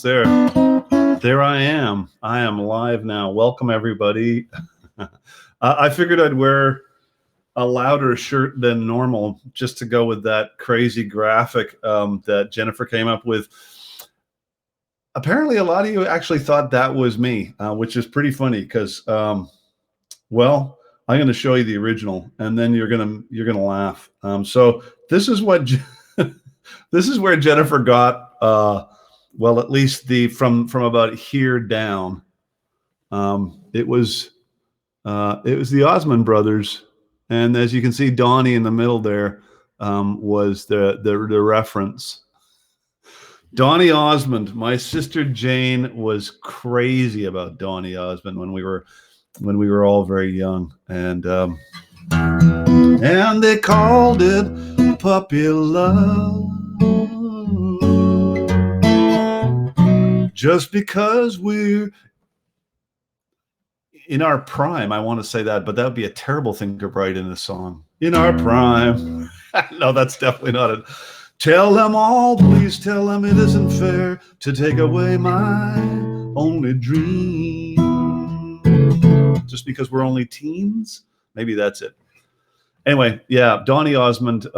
there. There I am. I am live now. Welcome, everybody. I figured I'd wear a louder shirt than normal just to go with that crazy graphic that Jennifer came up with. Apparently, a lot of you actually thought that was me, which is pretty funny because, well, I'm going to show you the original, and then you're gonna laugh. So this is what this is where Jennifer got. Well, at least from about here down. It was the Osmond brothers, and as you can see, Donnie in the middle there was the reference. Donnie Osmond. My sister Jane was crazy about Donnie Osmond when we were all very young, and they called it puppy love. Just because we're in our prime, I want to say that, but that would be a terrible thing to write in a song. In our prime. No, that's definitely not it. Tell them all, please tell them it isn't fair to take away my only dream. Just because we're only teens? Maybe that's it. Anyway, yeah, Donnie Osmond.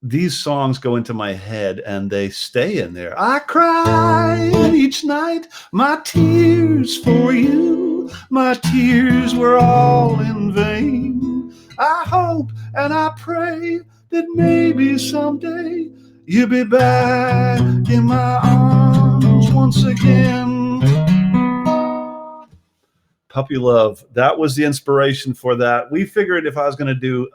These songs go into my head and they stay in there. I cry each night my tears for you. My tears were all in vain. I hope and I pray that maybe someday you'll be back in my arms once again. Puppy Love. That was the inspiration for that. We figured if I was going to do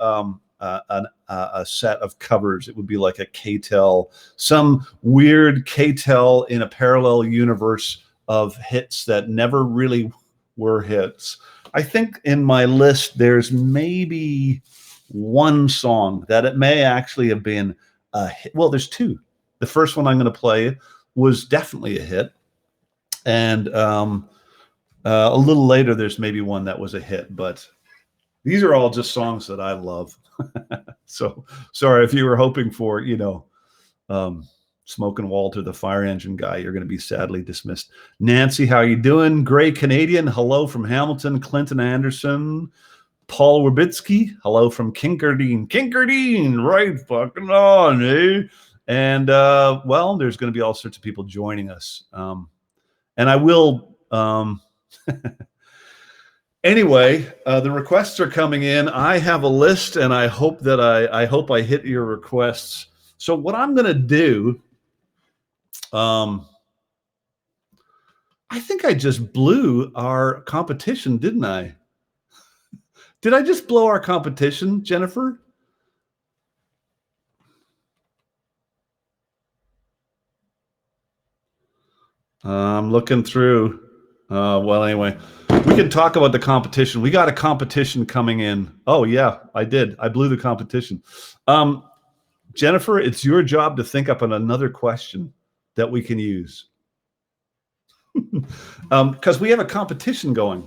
a set of covers, it would be like a K-tel, some weird K-tel in a parallel universe of hits that never really were hits. I think in my list there's maybe one song that it may actually have been a hit. Well, there's two. The first one I'm going to play was definitely a hit, and a little later there's maybe one that was a hit, but these are all just songs that I love. So sorry if you were hoping for, Smokin' Walter, the fire engine guy, you're going to be sadly dismissed. Nancy, how you doing? Gray Canadian, hello from Hamilton. Clinton Anderson. Paul Warbitsky, hello from Kincardine. Kincardine, right fucking on, eh? And, well, there's going to be all sorts of people joining us. And I will... Anyway, the requests are coming in. I have a list, and I hope that I hit your requests. So what I'm going to do, I think I just blew our competition, didn't I? Did I just blow our competition, Jennifer? I'm looking through. Well, anyway. We can talk about the competition. We got a competition coming in. Oh, yeah, I did. I blew the competition. Jennifer, it's your job to think up on another question that we can use. Because we have a competition going.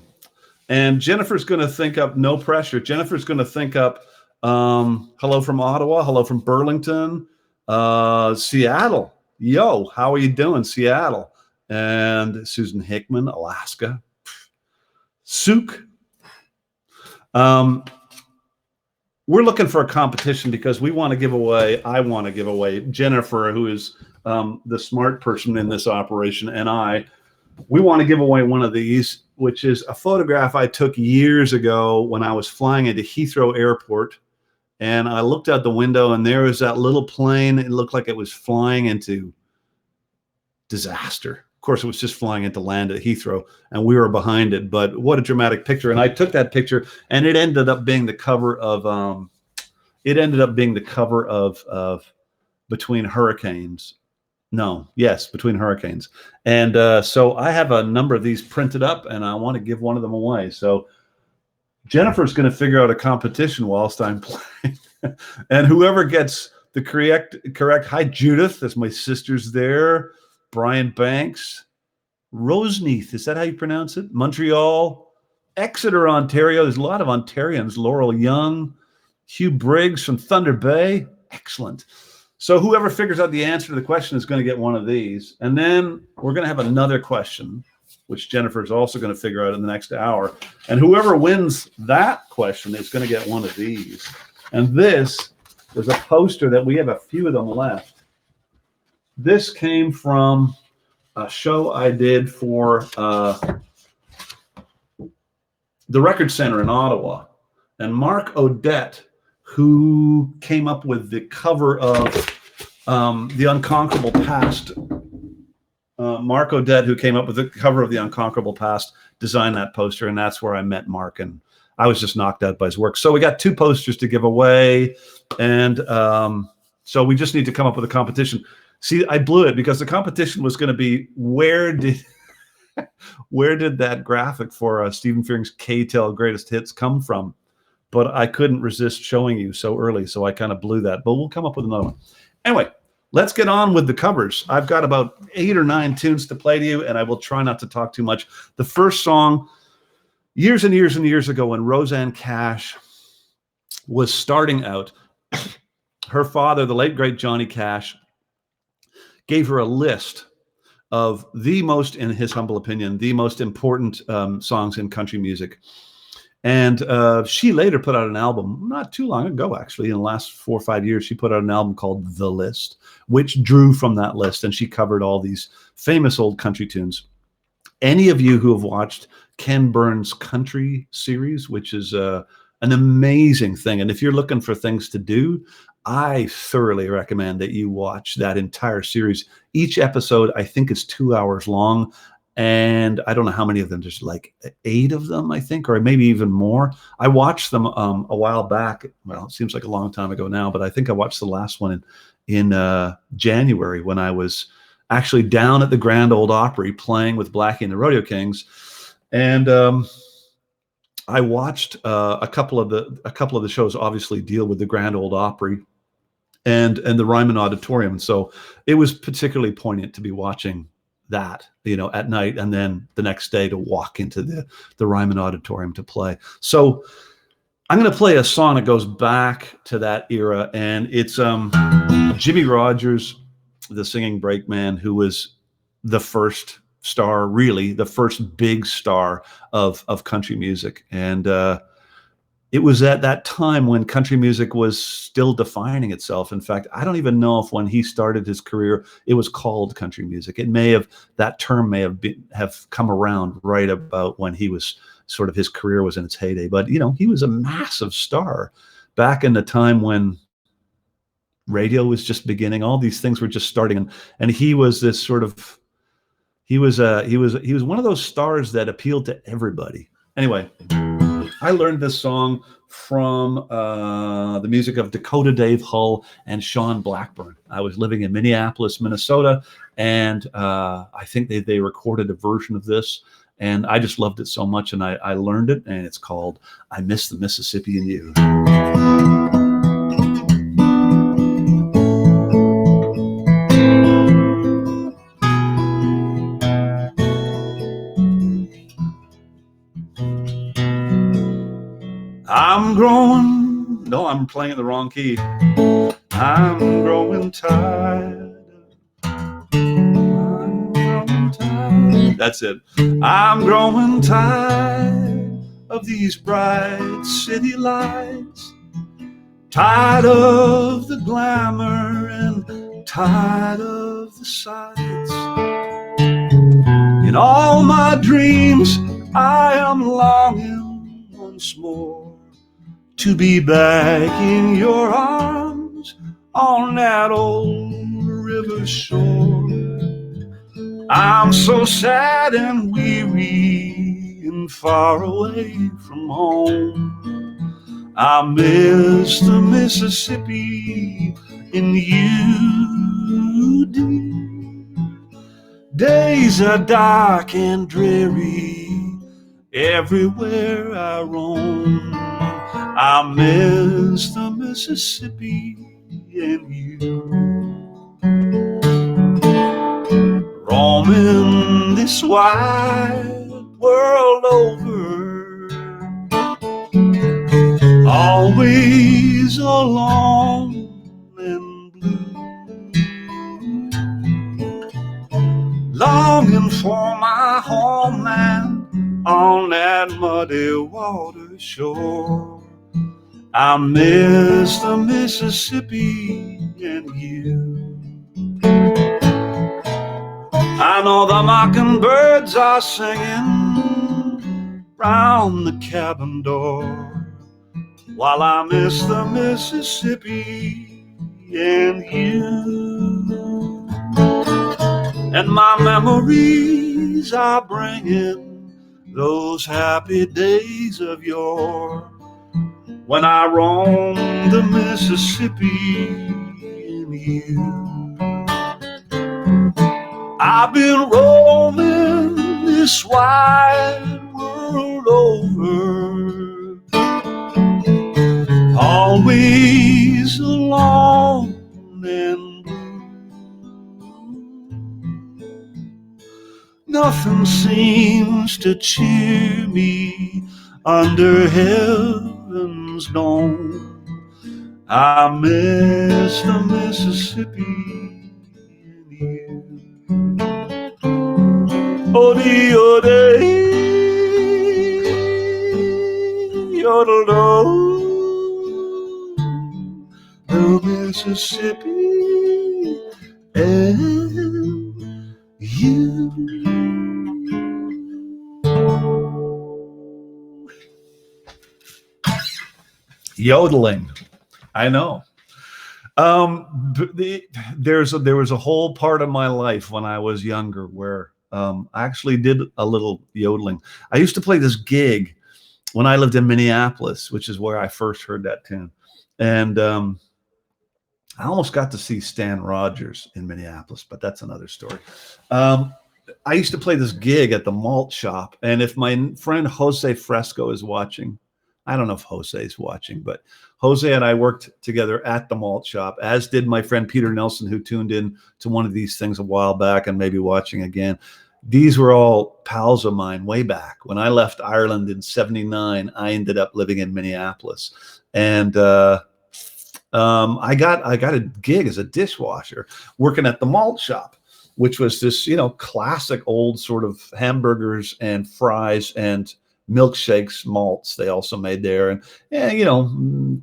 And Jennifer's going to think up, no pressure. Jennifer's going to think up, hello from Ottawa, hello from Burlington, Seattle. Yo, how are you doing, Seattle? And Susan Hickman, Alaska. Souk. We're looking for a competition because we want to give away, I want to give away, Jennifer, who is the smart person in this operation, and we want to give away one of these, which is a photograph I took years ago when I was flying into Heathrow Airport, and I looked out the window and there was that little plane. It looked like it was flying into disaster. Of course, it was just flying into land at Heathrow, and we were behind it. But what a dramatic picture! And I took that picture, and it ended up being the cover of Between Hurricanes. No, yes, Between Hurricanes. And so I have a number of these printed up, and I want to give one of them away. So Jennifer's going to figure out a competition whilst I'm playing, and whoever gets the correct. Hi, Judith. That's my sister's there. Brian Banks, Roseneath, is that how you pronounce it? Montreal, Exeter, Ontario. There's a lot of Ontarians. Laurel Young, Hugh Briggs from Thunder Bay. Excellent. So whoever figures out the answer to the question is going to get one of these. And then we're going to have another question, which Jennifer is also going to figure out in the next hour. And whoever wins that question is going to get one of these. And this is a poster that we have a few of them left. This came from a show I did for the Record Center in Ottawa. And Mark Odette, who came up with the cover of The Unconquerable Past, Mark Odette, who came up with the cover of The Unconquerable Past, designed that poster, and that's where I met Mark, and I was just knocked out by his work. So we got 2 posters to give away, and so we just need to come up with a competition. See, I blew it because the competition was going to be where did that graphic for Stephen Fearing's K-Tel Greatest Hits come from? But I couldn't resist showing you so early, so I kind of blew that. But we'll come up with another one. Anyway, let's get on with the covers. I've got about 8 or 9 tunes to play to you, and I will try not to talk too much. The first song, years and years and years ago, when Rosanne Cash was starting out, her father, the late, great Johnny Cash, gave her a list of the most, in his humble opinion, the most important songs in country music. And she later put out an album not too long ago, actually, in the last 4 or 5 years. She put out an album called The List, which drew from that list, and she covered all these famous old country tunes. Any of you who have watched Ken Burns' Country series, which is an amazing thing, and if you're looking for things to do, I thoroughly recommend that you watch that entire series. Each episode, I think, is 2 hours long. And I don't know how many of them, there's like 8 of them, I think, or maybe even more. I watched them a while back. Well, it seems like a long time ago now, but I think I watched the last one in January when I was actually down at the Grand Ole Opry playing with Blackie and the Rodeo Kings. And I watched a couple of the shows obviously deal with the Grand Ole Opry and the Ryman Auditorium. So it was particularly poignant to be watching that, at night, and then the next day to walk into the Ryman Auditorium to play. So I'm going to play a song that goes back to that era, and it's Jimmy Rogers, the singing brakeman, who was the first star, really the first big star of country music. And it was at that time when country music was still defining itself. In fact, I don't even know if when he started his career, it was called country music. That term may have come around right about when he was sort of, his career was in its heyday. But, he was a massive star back in the time when radio was just beginning. All these things were just starting. And he was this sort of, he was one of those stars that appealed to everybody. Anyway, I learned this song from the music of Dakota Dave Hull and Sean Blackburn. I was living in Minneapolis, Minnesota, and I think they recorded a version of this, and I just loved it so much, and I learned it, and it's called I Miss the Mississippi and You. I'm playing in the wrong key. I'm growing tired. That's it. I'm growing tired of these bright city lights, tired of the glamour and tired of the sights. In all my dreams, I am longing once more to be back in your arms on that old river shore. I'm so sad and weary and far away from home. I miss the Mississippi and you, dear. Days are dark and dreary everywhere I roam. I miss the Mississippi and you. Roaming this wide world over, always alone and blue. for my homeland on that muddy water shore. I miss the Mississippi and you. I know the mockingbirds are singing round the cabin door, while I miss the Mississippi and you. And my memories are bringing those happy days of yore, when I roamed the Mississippi and you. I've been roaming this wide world over, always alone and blue. Nothing seems to cheer me under heaven's dome. I miss the Mississippi and you. Ode, ode, yodel, the Mississippi and you. Yodeling, I know. There was a whole part of my life when I was younger where I actually did a little yodeling. I used to play this gig when I lived in Minneapolis, which is where I first heard that tune. And I almost got to see Stan Rogers in Minneapolis, but that's another story. I used to play this gig at the malt shop. And if my friend Jose Fresco is watching, I don't know if Jose is watching, but Jose and I worked together at the malt shop, as did my friend Peter Nelson, who tuned in to one of these things a while back and maybe watching again. These were all pals of mine way back. When I left Ireland in '79, I ended up living in Minneapolis. And I got a gig as a dishwasher working at the malt shop, which was this, classic old sort of hamburgers and fries and milkshakes, malts they also made there, and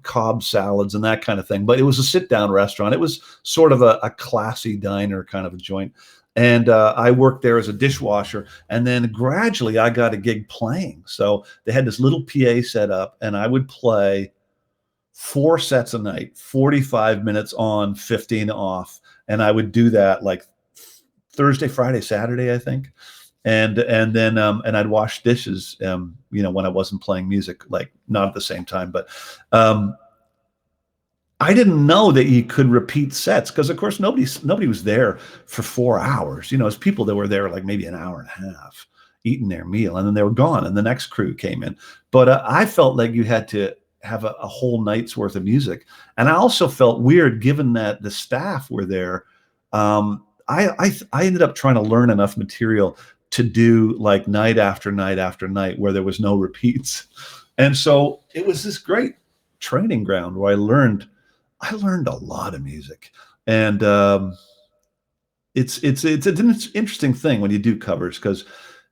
Cobb salads and that kind of thing. But it was a sit-down restaurant. It was sort of a classy diner kind of a joint. And I worked there as a dishwasher, and then gradually I got a gig playing. So they had this little PA set up, and I would play 4 sets a night, 45 minutes on, 15 off, and I would do that like Thursday, Friday, Saturday, I think. And then I'd wash dishes, when I wasn't playing music, like not at the same time. But I didn't know that you could repeat sets because, of course, nobody was there for 4 hours. As people that were there like maybe an hour and a half eating their meal, and then they were gone, and the next crew came in. But I felt like you had to have a whole night's worth of music, and I also felt weird given that the staff were there. I ended up trying to learn enough material to do like night after night after night where there was no repeats. And so it was this great training ground where I learned a lot of music. And it's an interesting thing when you do covers, because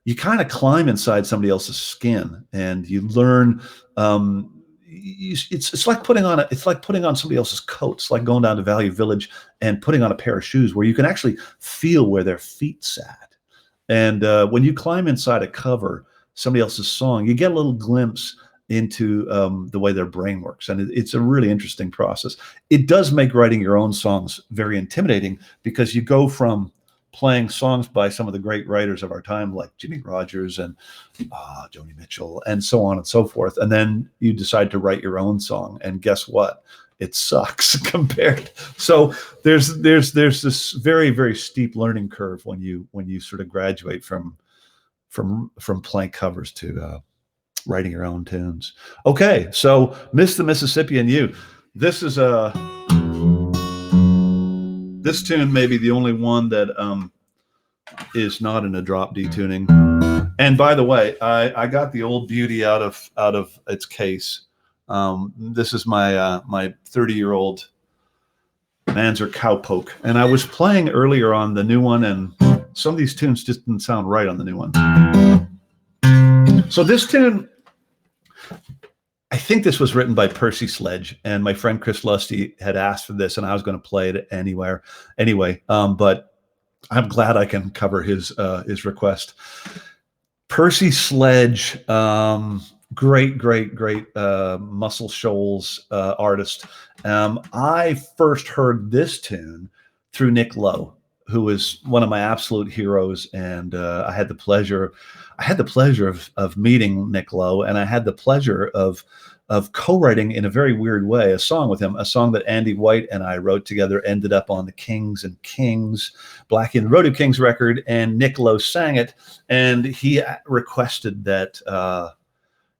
you kind of climb inside somebody else's skin and you learn. It's like putting on somebody else's coat. It's like going down to Value Village and putting on a pair of shoes where you can actually feel where their feet sat. And when you climb inside a cover, somebody else's song, you get a little glimpse into the way their brain works. And it's a really interesting process. It does make writing your own songs very intimidating, because you go from playing songs by some of the great writers of our time, like Jimmy Rogers and Joni Mitchell and so on and so forth. And then you decide to write your own song. And guess what? It sucks compared. So there's this very, very steep learning curve when you sort of graduate from playing covers to writing your own tunes. Okay, so Miss the Mississippi and You. This is this tune may be the only one that is not in a drop D tuning. And by the way, I got the old beauty out of its case. This is my my 30-year-old Manzer Cowpoke, and I was playing earlier on the new one, and Some of these tunes just didn't sound right on the new one. So this tune, I think this was written by Percy Sledge, and my friend Chris Lusty had asked for this, and I was going to play it anyway. But I'm glad I can cover his request. Percy Sledge, great Muscle Shoals artist. I first heard this tune through Nick Lowe, who is one of my absolute heroes, and I had the pleasure of meeting Nick Lowe, and I had the pleasure of co-writing in a very weird way a song with him, a song that Andy White and I wrote together, ended up on the Kings and Kings, Blackie and the Rodeo Kings record, and Nick Lowe sang it, and he requested that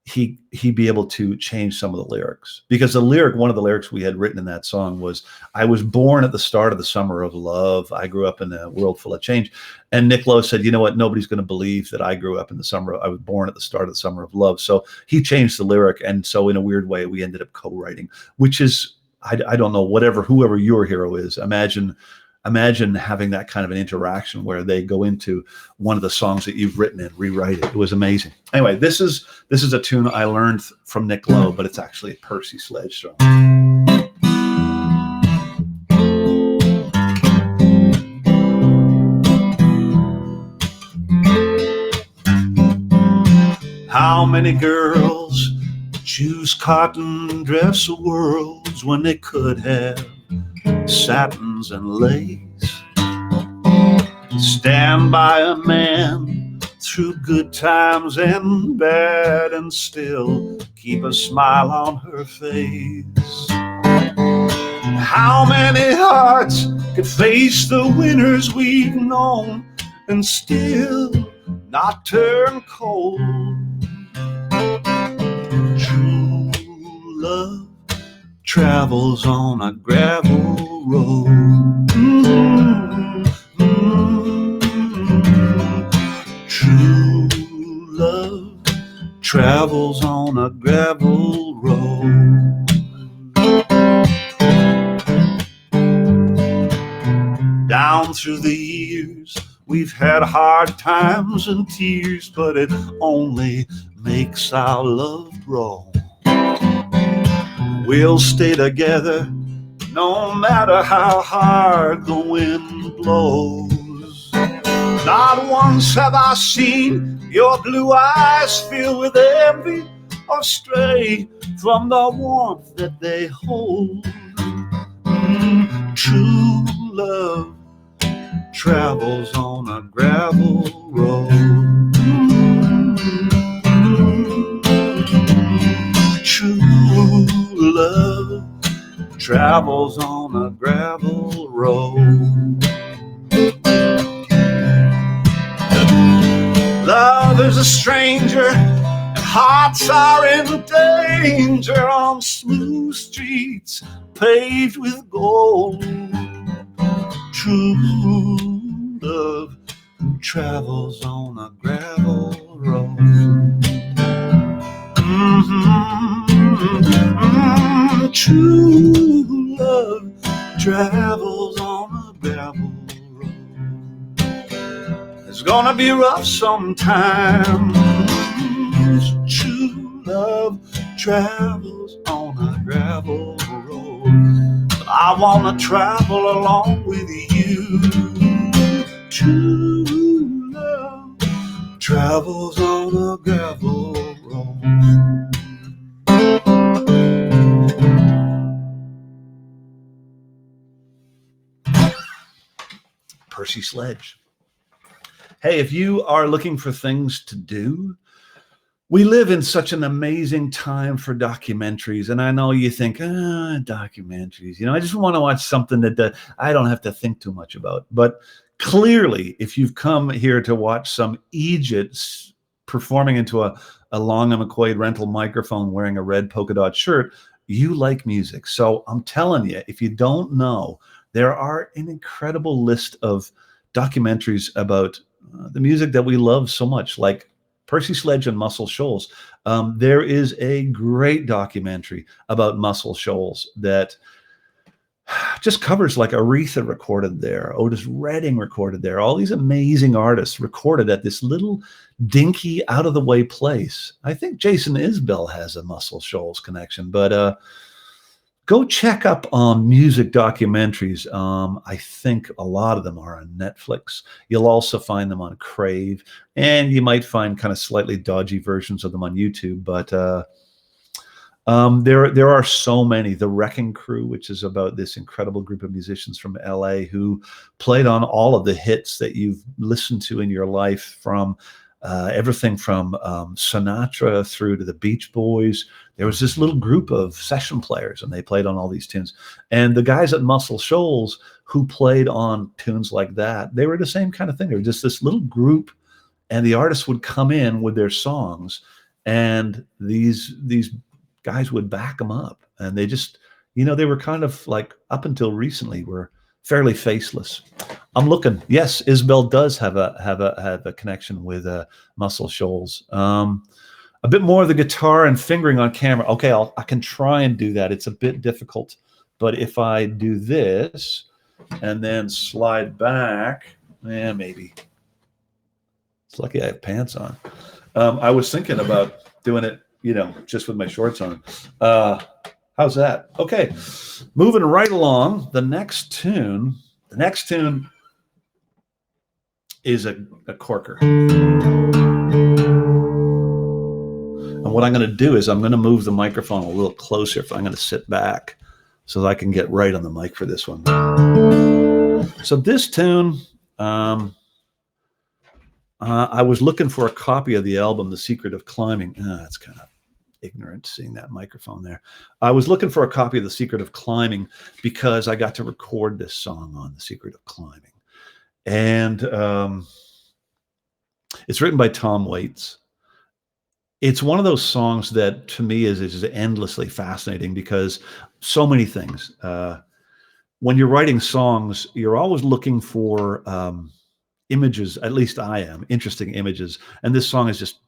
he be able to change some of the lyrics, because one of the lyrics we had written in that song was, I was born at the start of the summer of love. I grew up in a world full of change. And Nick Lowe said, you know what? Nobody's going to believe that I grew up in the summer. I was born at the start of the summer of love. So he changed the lyric. And so in a weird way, we ended up co-writing, which is, I don't know, whoever your hero is, imagine having that kind of an interaction where they go into one of the songs that you've written and rewrite it. It was amazing. Anyway, this is a tune I learned from Nick Lowe, but it's actually a Percy Sledge song. How many girls choose cotton dress worlds when they could have satins and lace? Stand by a man through good times and bad and still keep a smile on her face. How many hearts could face the winners we've known and still not turn cold? True love travels on a gravel road. True love travels on a gravel road. Down through the years, we've had hard times and tears, but it only makes our love grow. We'll stay together no matter how hard the wind blows. Not once have I seen your blue eyes fill with envy or stray from the warmth that they hold. True love travels on a gravel road. True love travels on a gravel road. Love is a stranger, and hearts are in danger on smooth streets paved with gold. True love travels on a gravel road. True love travels on a gravel road. It's gonna be rough sometimes. True love travels on a gravel road. But I wanna travel along with you. True love travels on a gravel road. Percy Sledge. Hey, if you are looking for things to do, we live in such an amazing time for documentaries. And I know you think, documentaries, I just want to watch something that I don't have to think too much about. But clearly, if you've come here to watch some Egypts performing into a Long and McQuaid rental microphone wearing a red polka dot shirt, you like music. So I'm telling you, if you don't know, there are an incredible list of documentaries about the music that we love so much, like Percy Sledge and Muscle Shoals. There is a great documentary about Muscle Shoals that just covers like Aretha recorded there, Otis Redding recorded there, all these amazing artists recorded at this little dinky, out of the way place. I think Jason Isbell has a Muscle Shoals connection, but go check up on music documentaries. I think a lot of them are on Netflix. You'll also find them on Crave, and you might find kind of slightly dodgy versions of them on YouTube, but there are so many. The Wrecking Crew, which is about this incredible group of musicians from LA who played on all of the hits that you've listened to in your life, from everything from Sinatra through to the Beach Boys. There was this little group of session players, and they played on all these tunes. And the guys at Muscle Shoals who played on tunes like that, they were the same kind of thing. They were just this little group, and the artists would come in with their songs, and these guys would back them up, and they just, they were kind of like, up until recently, were fairly faceless. I'm looking. Yes, Isbell does have a connection with Muscle Shoals. A bit more of the guitar and fingering on camera. Okay, I can try and do that. It's a bit difficult, but if I do this and then slide back, maybe. It's lucky I have pants on. I was thinking about doing it, just with my shorts on. How's that? Okay, moving right along. The next tune is a corker. And what I'm going to do is I'm going to move the microphone a little closer. If I'm going to sit back so that I can get right on the mic for this one. So this tune, I was looking for a copy of the album, The Secret of Climbing. That's kind of ignorant, seeing that microphone there. I was looking for a copy of The Secret of Climbing because I got to record this song on The Secret of Climbing. And it's written by Tom Waits. It's one of those songs that to me is endlessly fascinating because so many things. When you're writing songs, you're always looking for images, at least I am, interesting images. And this song is just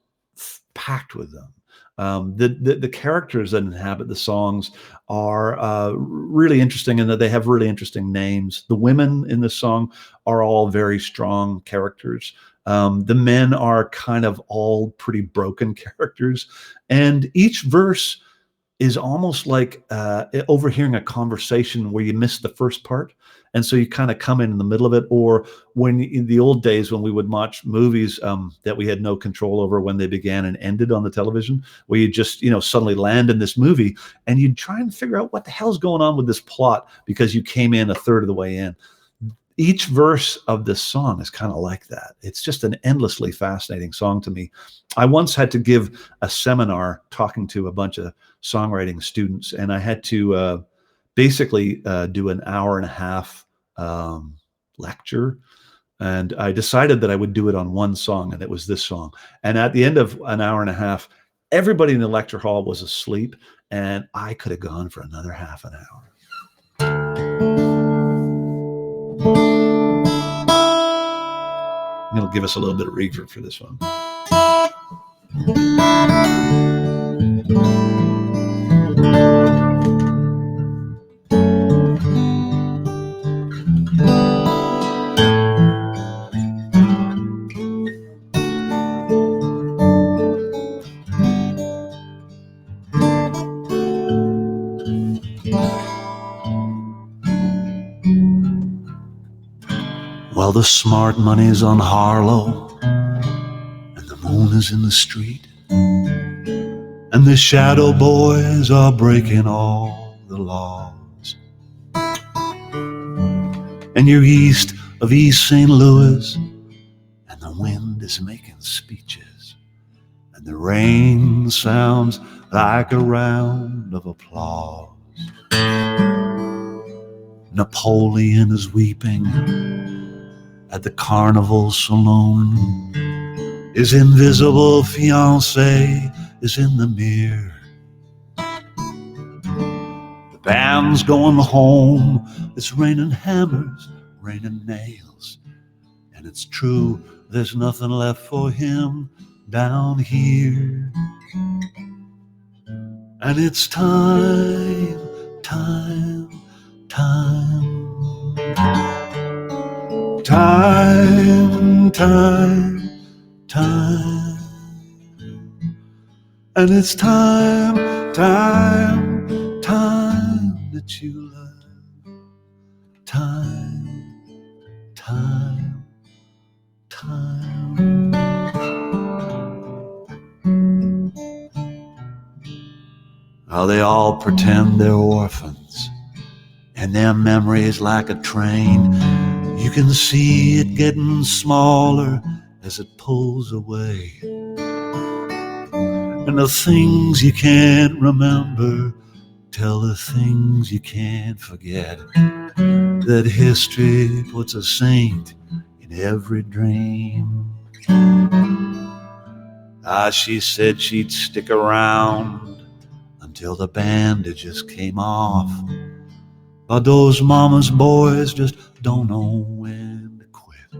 packed with them. The characters that inhabit the songs are really interesting in that they have really interesting names. The women in the song are all very strong characters. The men are kind of all pretty broken characters. And each verse is almost like overhearing a conversation where you miss the first part. And so you kind of come in the middle of it. Or when in the old days when we would watch movies that we had no control over when they began and ended on the television, where you just, suddenly land in this movie and you'd try and figure out what the hell's going on with this plot because you came in a third of the way in. Each verse of this song is kind of like that. It's just an endlessly fascinating song to me. I once had to give a seminar talking to a bunch of songwriting students, and I had to basically do an hour and a half lecture. And I decided that I would do it on one song, and it was this song. And at the end of an hour and a half, everybody in the lecture hall was asleep, and I could have gone for another half an hour. I'm going to give us a little bit of reverb for this one. Well, the smart money's on Harlow, and the moon is in the street, and the shadow boys are breaking all the laws. And you're east of East St. Louis, and the wind is making speeches, and the rain sounds like a round of applause. Napoleon is weeping at the Carnival Saloon. His invisible fiancée is in the mirror. The band's going home. It's raining hammers, raining nails. And it's true, there's nothing left for him down here. And it's time Time, time, time. And it's time, time, time that you love. Time, time, time. Oh, they all pretend they're orphans, and their memory's like a train. You can see it getting smaller as it pulls away. And the things you can't remember tell the things you can't forget. That history puts a saint in every dream. She said she'd stick around until the bandages came off. But those mama's boys just don't know when to quit.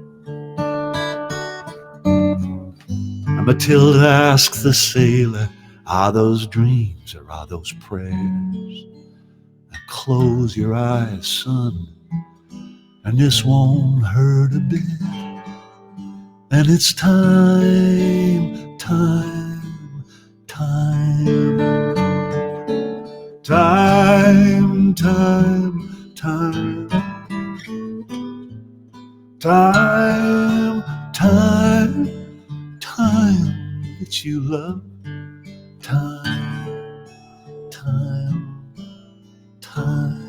And Matilda asked the sailor, are those dreams or are those prayers? And close your eyes, son, and this won't hurt a bit. And it's time, time, time. Time, time, time. Time, time, time that you love. Time, time, time.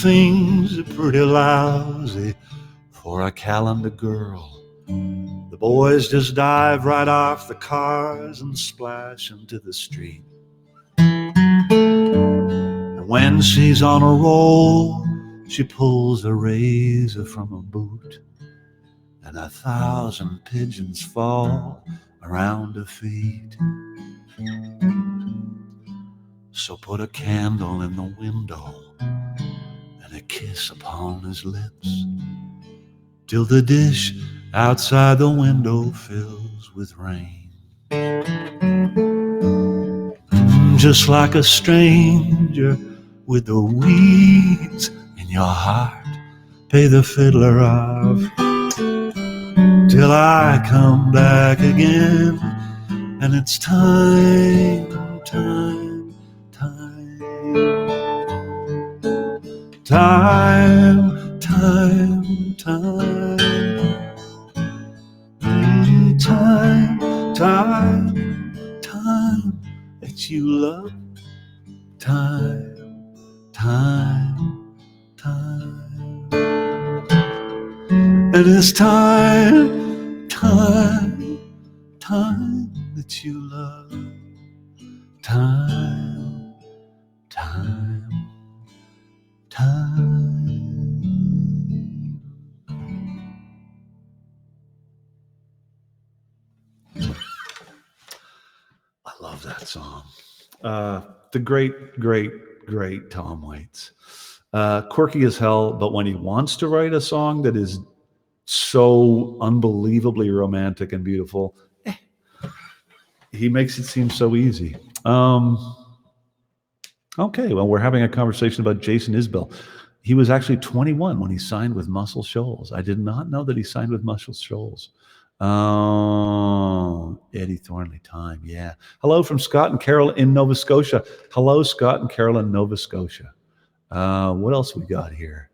Things are pretty lousy for a calendar girl. The boys just dive right off the cars and splash into the street. And when she's on a roll, she pulls a razor from a boot, and 1,000 pigeons fall around her feet. So put a candle in the window and a kiss upon his lips, till the dish outside the window fills with rain. Just like a stranger with the weeds in your heart, pay the fiddler off till I come back again. And it's time, time, time. Time, time, time. Time, time, time that you love. Time, time, time. And it's time, time, time that you love. Time, time, time. I love that song. The great, great, great Tom Waits. Quirky as hell, but when he wants to write a song that is so unbelievably romantic and beautiful, he makes it seem so easy. Okay, well, we're having a conversation about Jason Isbell. He was actually 21 when he signed with Muscle Shoals. I did not know that he signed with Muscle Shoals. Oh, Eddie Thornley, time, yeah. Hello from Scott and Carol in Nova Scotia. Hello, Scott and Carol in Nova Scotia. What else we got here?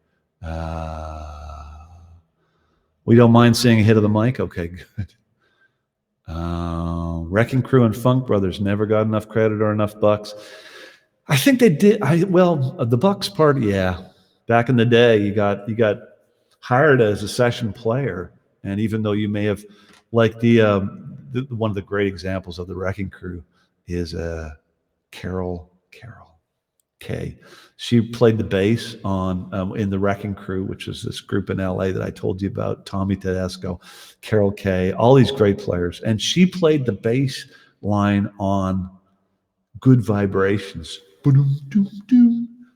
We don't mind saying hit of the mic? Okay, good. Wrecking Crew and Funk Brothers never got enough credit or enough bucks. I think they did. The bucks part, yeah. Back in the day, you got hired as a session player, and even though you may have, like one of the great examples of the Wrecking Crew is Carol. K. She played the bass on in the Wrecking Crew, which is this group in LA that I told you about. Tommy Tedesco, Carol Kay, all these great players, and she played the bass line on Good Vibrations.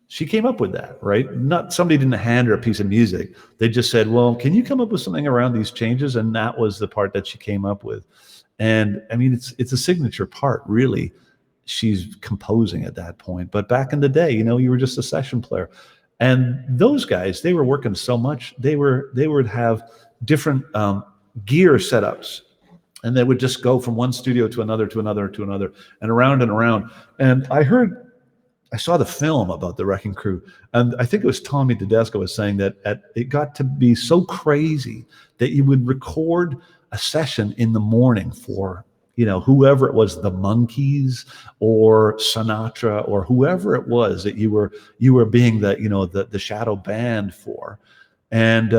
She came up with that, right? Not somebody didn't hand her a piece of music. They just said, "Well, can you come up with something around these changes?" And that was the part that she came up with. And I mean, it's a signature part, really. She's composing at that point. But back in the day, you know, you were just a session player. And those guys, they were working so much, they would have different gear setups. And they would just go from one studio to another, to another, to another, and around and around. And I saw the film about the Wrecking Crew, and I think it was Tommy Tedesco was saying that it got to be so crazy that you would record a session in the morning for, you know, whoever it was, the Monkees or Sinatra or whoever it was that you were being the, you know, the shadow band for, and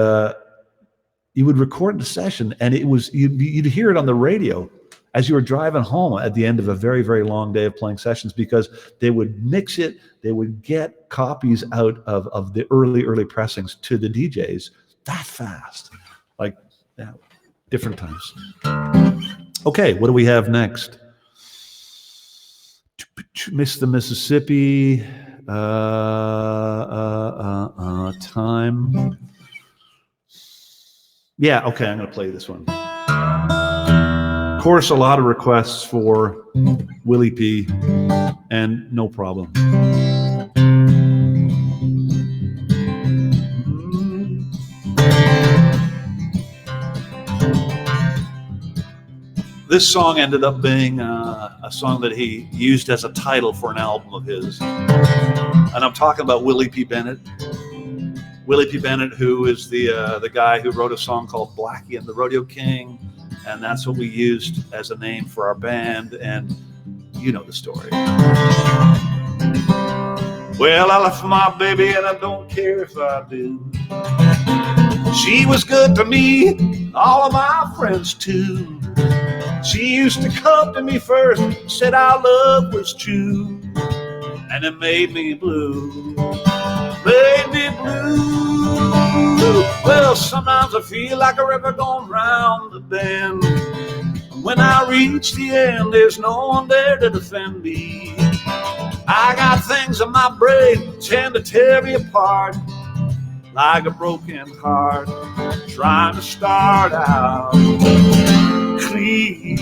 you would record the session, and it was you'd hear it on the radio as you were driving home at the end of a very, very long day of playing sessions, because they would mix it, they would get copies out of the early pressings to the DJs that fast, like, yeah, different times. Okay, what do we have next? Miss the Mississippi, time. Yeah, okay, I'm going to play this one. Of course, a lot of requests for Willie P, and no problem. This song ended up being a song that he used as a title for an album of his. And I'm talking about Willie P. Bennett. Willie P. Bennett, who is the guy who wrote a song called Blackie and the Rodeo King. And that's what we used as a name for our band. And you know the story. Well, I left my baby and I don't care if I do. She was good to me, all of my friends too. She used to come to me first, said our love was true, and it made me blue, made me blue. Well, sometimes I feel like a river going round the bend. When I reach the end, there's no one there to defend me. I got things in my brain tend to tear me apart, like a broken heart trying to start out clean.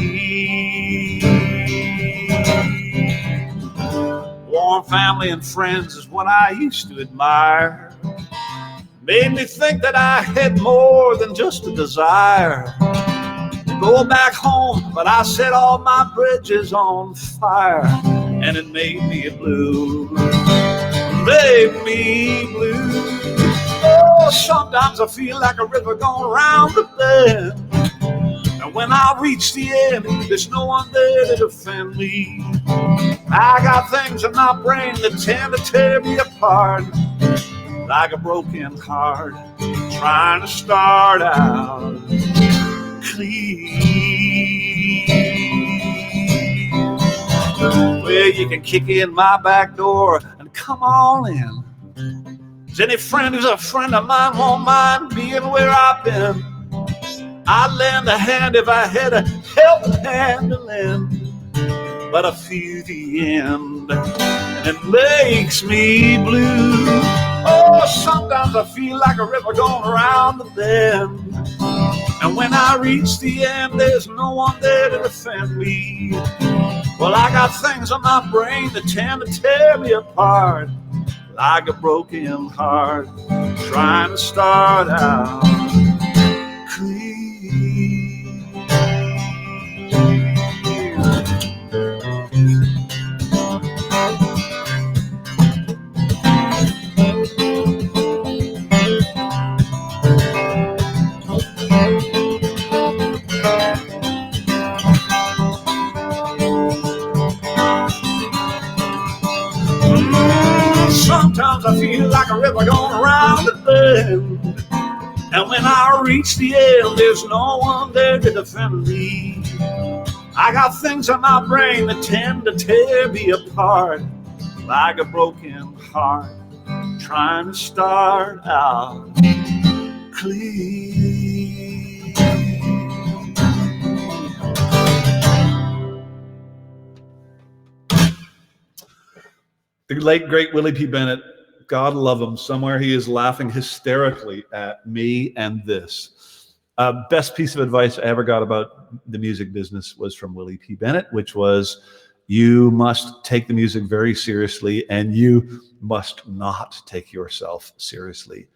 Warm family and friends is what I used to admire. Made me think that I had more than just a desire to go back home, but I set all my bridges on fire, and it made me blue, made me blue. Oh, sometimes I feel like a river going round the bend, and when I reach the end, there's no one there to defend me. I got things in my brain that tend to tear me apart, like a broken heart trying to start out clean. Well, you can kick in my back door and come on in. Is any friend who's a friend of mine won't mind being where I've been? I'd lend a hand if I had a helping hand to lend, but I feel the end, and it makes me blue. Oh, sometimes I feel like a river going around the bend, and when I reach the end, there's no one there to defend me. Well, I got things on my brain that tend to tear me apart, like a broken heart trying to start out clean. Sometimes I feel like a river going around the bend, and when I reach the end, there's no one there to defend me. I got things in my brain that tend to tear me apart, like a broken heart, trying to start out clean. The late, great Willie P. Bennett, God love him, somewhere he is laughing hysterically at me and this. Best piece of advice I ever got about the music business was from Willie P. Bennett, which was, you must take the music very seriously and you must not take yourself seriously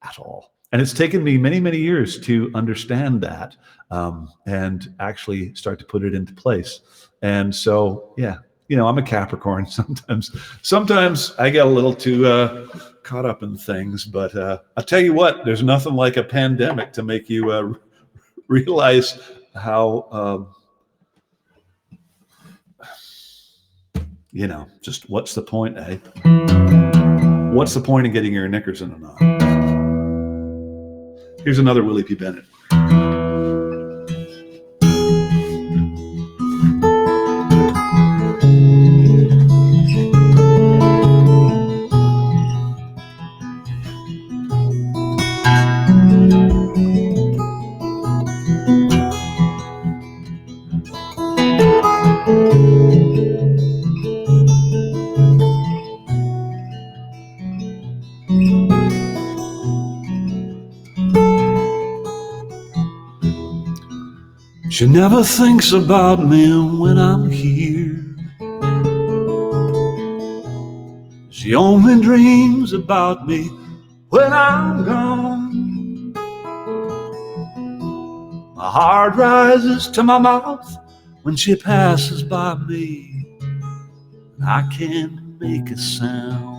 at all. And it's taken me many, many years to understand that and actually start to put it into place. And so, yeah, you know, I'm a Capricorn. Sometimes I get a little too caught up in things, but I'll tell you what, there's nothing like a pandemic to make you realize how, you know, just what's the point, eh? What's the point of getting your knickers in a knot? Here's another Willie P. Bennett. She never thinks about me when I'm here. She only dreams about me when I'm gone. My heart rises to my mouth when she passes by me, and I can't make a sound.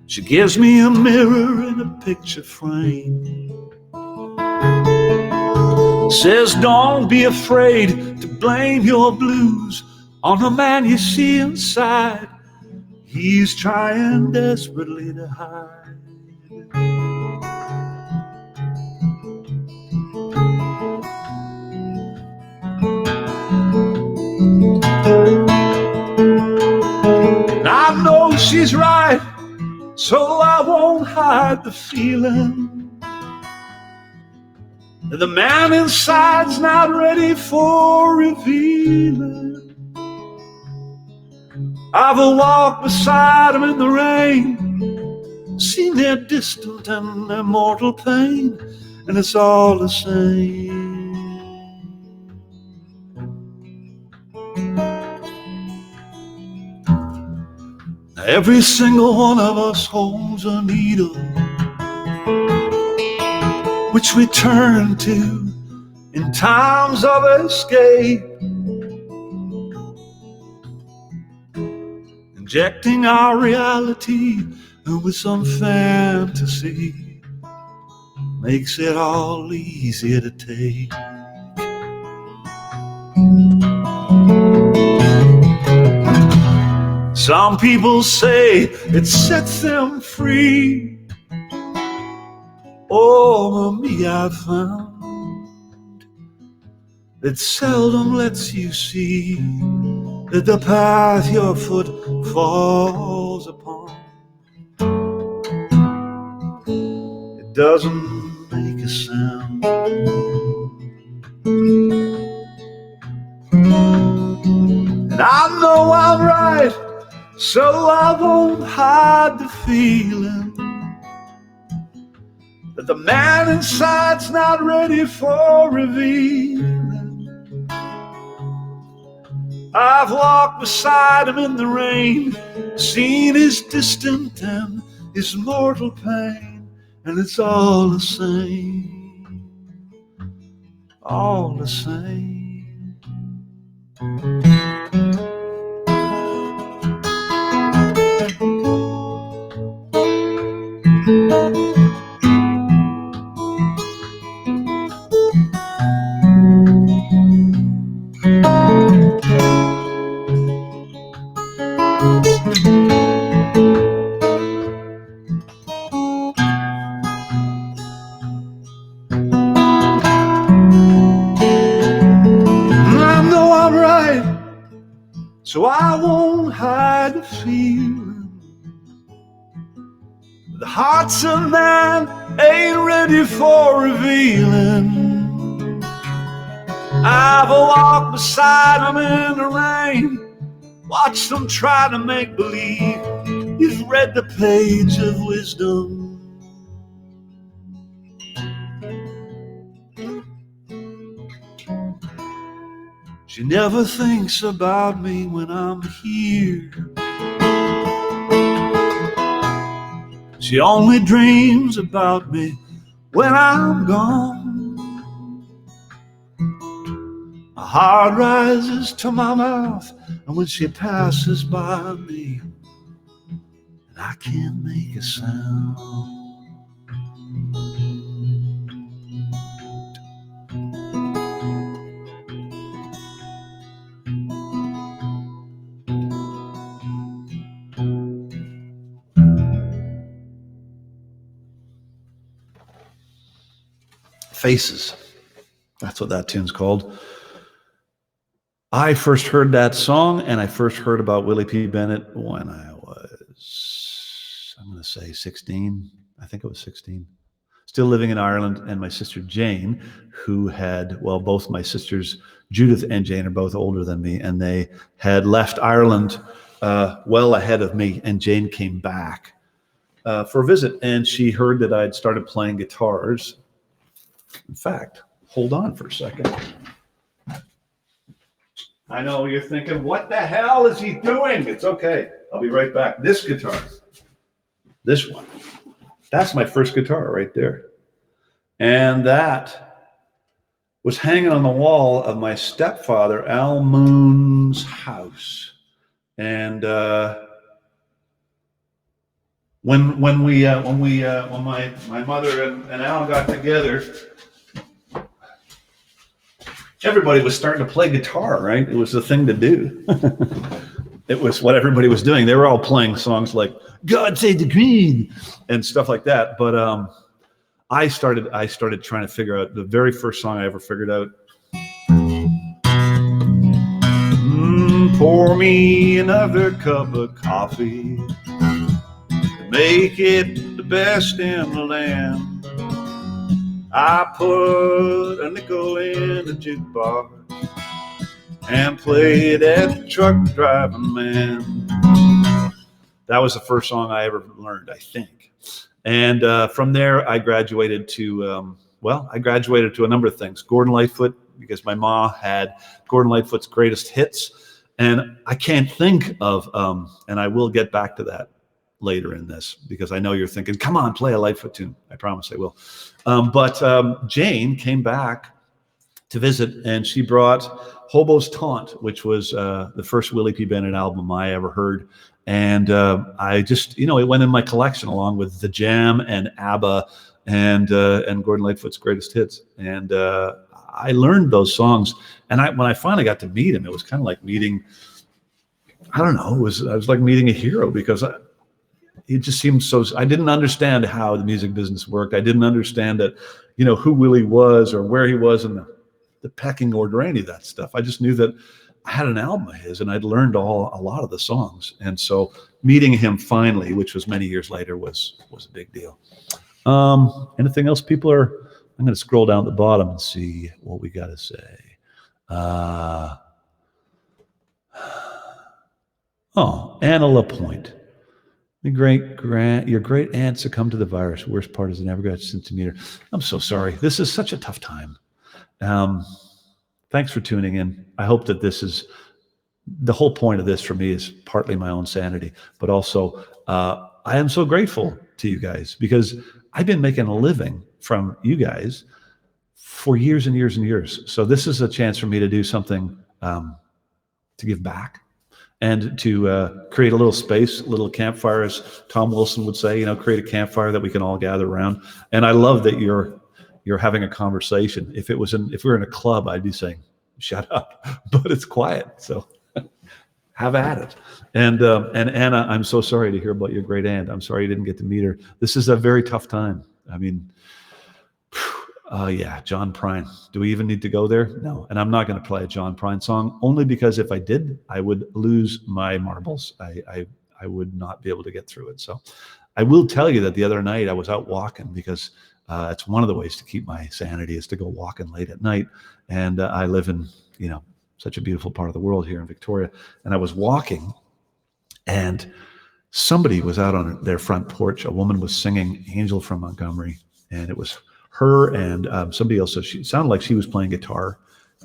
She gives me a mirror and a picture frame. Says don't be afraid to blame your blues on the man you see inside. He's trying desperately to hide. And I know she's right, so I won't hide the feeling that the man inside's not ready for revealing. I've walked beside him in the rain, seen their distant and their mortal pain, and it's all the same. Every single one of us holds a needle which we turn to in times of escape, injecting our reality with some fantasy makes it all easier to take. Some people say it sets them free. Oh, me, I've found it seldom lets you see that the path your foot falls upon, it doesn't make a sound. And I know I'm right, so I won't hide the feeling that the man inside's not ready for revealing. I've walked beside him in the rain, seen his distant and his mortal pain, and it's all the same, all the same. So I won't hide the feeling. The hearts of man ain't ready for revealing. I've walked beside them in the rain, watched them try to make believe. You've read the page of wisdom. She never thinks about me when I'm here. She only dreams about me when I'm gone. My heart rises to my mouth, and when she passes by me, and I can't make a sound. Faces. That's what that tune's called. I first heard that song, and I first heard about Willie P. Bennett when I was, I'm going to say 16. I think it was 16. Still living in Ireland, and my sister Jane, who had, well, both my sisters, Judith and Jane, are both older than me, and they had left Ireland well ahead of me, and Jane came back for a visit, and she heard that I'd started playing guitars. In fact, hold on for a second. I know you're thinking, what the hell is he doing? It's okay. I'll be right back. This guitar, this one, that's my first guitar right there. And that was hanging on the wall of my stepfather, Al Moon's house. And when my mother and Al got together, everybody was starting to play guitar, right? It was the thing to do. It was what everybody was doing. They were all playing songs like "God Save the Queen" and stuff like that. But I started trying to figure out the very first song I ever figured out. Pour me another cup of coffee, make it the best in the land. I put a nickel in the jukebox and played at the truck driving man. That was the first song I ever learned, I think. And from there, I graduated to, I graduated to a number of things. Gordon Lightfoot, because my ma had Gordon Lightfoot's greatest hits. And I can't think of, and I will get back to that later in this, because I know you're thinking, come on, play a Lightfoot tune. I promise I will. But Jane came back to visit, and she brought Hobo's Taunt, which was the first Willie P. Bennett album I ever heard. And I just, it went in my collection along with The Jam and ABBA and Gordon Lightfoot's greatest hits. And I learned those songs. And when I finally got to meet him, it was kind of like meeting, I don't know, I was like meeting a hero, because it just seemed so, I didn't understand how the music business worked. I didn't understand that, who Willie was or where he was in the pecking order, any of that stuff. I just knew that I had an album of his, and I'd learned a lot of the songs. And so meeting him finally, which was many years later, was a big deal. Anything else people are, I'm going to scroll down at the bottom and see what we got to say. Anna LaPointe. Your great aunt succumbed to the virus. Worst part is I never got a chance to meet her. I'm so sorry. This is such a tough time. Thanks for tuning in. I hope that this is, the whole point of this for me is partly my own sanity, but also I am so grateful to you guys, because I've been making a living from you guys for years and years and years. So this is a chance for me to do something to give back, and to create a little space, a little campfire, as Tom Wilson would say, create a campfire that we can all gather around. And I love that you're having a conversation. If we were in a club, I'd be saying, shut up, but it's quiet. So have at it. And Anna, I'm so sorry to hear about your great aunt. I'm sorry you didn't get to meet her. This is a very tough time. I mean, Yeah, John Prine. Do we even need to go there? No. And I'm not going to play a John Prine song, only because if I did, I would lose my marbles. I would not be able to get through it. So I will tell you that the other night I was out walking, because it's one of the ways to keep my sanity is to go walking late at night. And I live in, such a beautiful part of the world here in Victoria. And I was walking, and somebody was out on their front porch. A woman was singing Angel from Montgomery, and it was her and somebody else. So she sounded like she was playing guitar,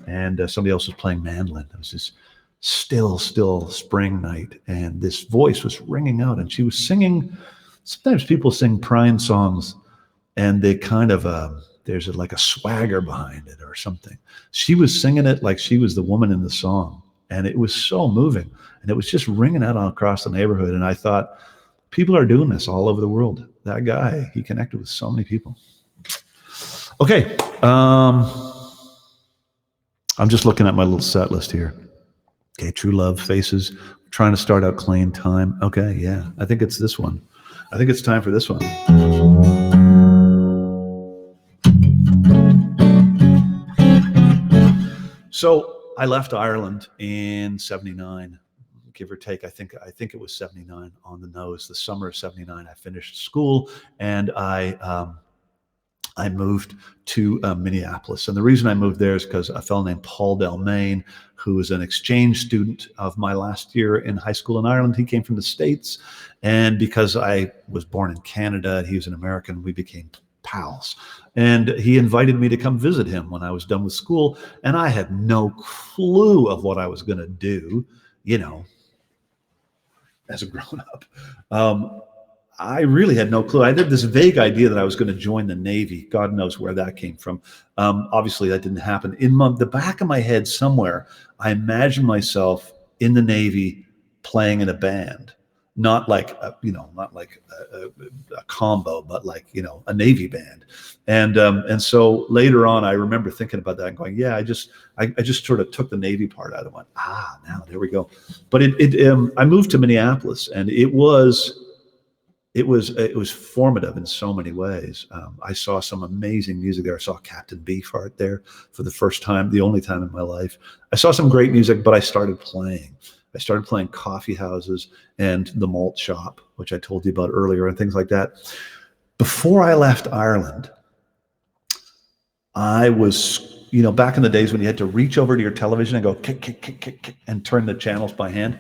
and somebody else was playing mandolin. It was this still spring night, and this voice was ringing out, and she was singing. Sometimes people sing Prine songs, and they kind of there's like a swagger behind it or something. She was singing it like she was the woman in the song, and it was so moving, and it was just ringing out across the neighborhood. And I thought, people are doing this all over the world. That guy, he connected with so many people. Okay, I'm just looking at my little set list here. Okay, True Love, Faces, trying to start out clean, Time. Okay, yeah, I think it's this one. I think it's time for this one. So I left Ireland in 79, give or take. I think it was 79 on the nose. The summer of 79, I finished school, and I moved to Minneapolis. And the reason I moved there is because a fellow named Paul Delmain, who was an exchange student of my last year in high school in Ireland, he came from the States. And because I was born in Canada and he was an American, we became pals. And he invited me to come visit him when I was done with school. And I had no clue of what I was going to do, as a grown-up. I really had no clue. I had this vague idea that I was going to join the Navy. God knows where that came from. Obviously, that didn't happen. In the back of my head somewhere, I imagined myself in the Navy playing in a band, not like a combo, but like a Navy band. And so later on, I remember thinking about that and going, yeah, I just sort of took the Navy part out and went, now there we go. But I moved to Minneapolis, and it was formative in so many ways. I saw some amazing music there. I saw Captain Beefheart there for the first time, the only time in my life. I saw some great music, but I started playing coffee houses and the malt shop, which I told you about earlier, and things like that. Before I left Ireland, I was, back in the days when you had to reach over to your television and go kick, kick, kick, kick, kick, and turn the channels by hand.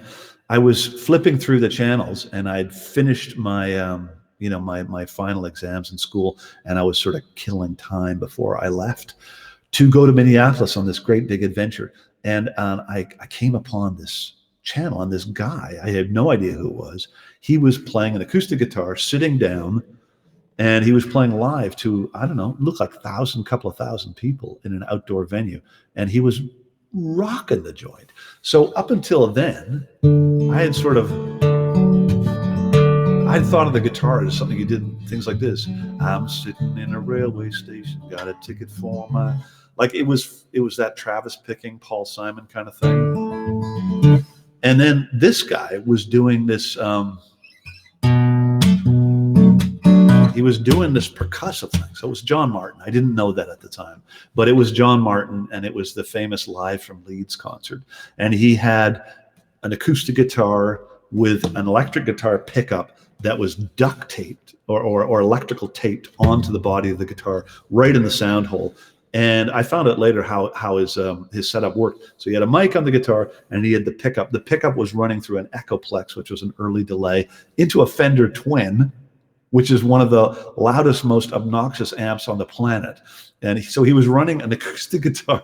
I was flipping through the channels, and I'd finished my, my final exams in school, and I was sort of killing time before I left to go to Minneapolis on this great big adventure. And I came upon this channel, and this guy, I had no idea who it was. He was playing an acoustic guitar, sitting down, and he was playing live to, I don't know, looked like couple of thousand people in an outdoor venue, and he was rocking the joint. So up until then, I'd thought of the guitar as something you did, things like this. I'm sitting in a railway station, got a ticket for my, like it was that Travis Picking, Paul Simon kind of thing. And then this guy was doing this, he was doing this percussive thing. So it was John Martyn. I didn't know that at the time, but it was John Martyn, and it was the famous Live from Leeds concert. And he had an acoustic guitar with an electric guitar pickup that was duct taped or electrical taped onto the body of the guitar right in the sound hole. And I found out later how his setup worked. So he had a mic on the guitar, and he had the pickup. The pickup was running through an Echoplex, which was an early delay, into a Fender Twin, which is one of the loudest, most obnoxious amps on the planet. And so he was running an acoustic guitar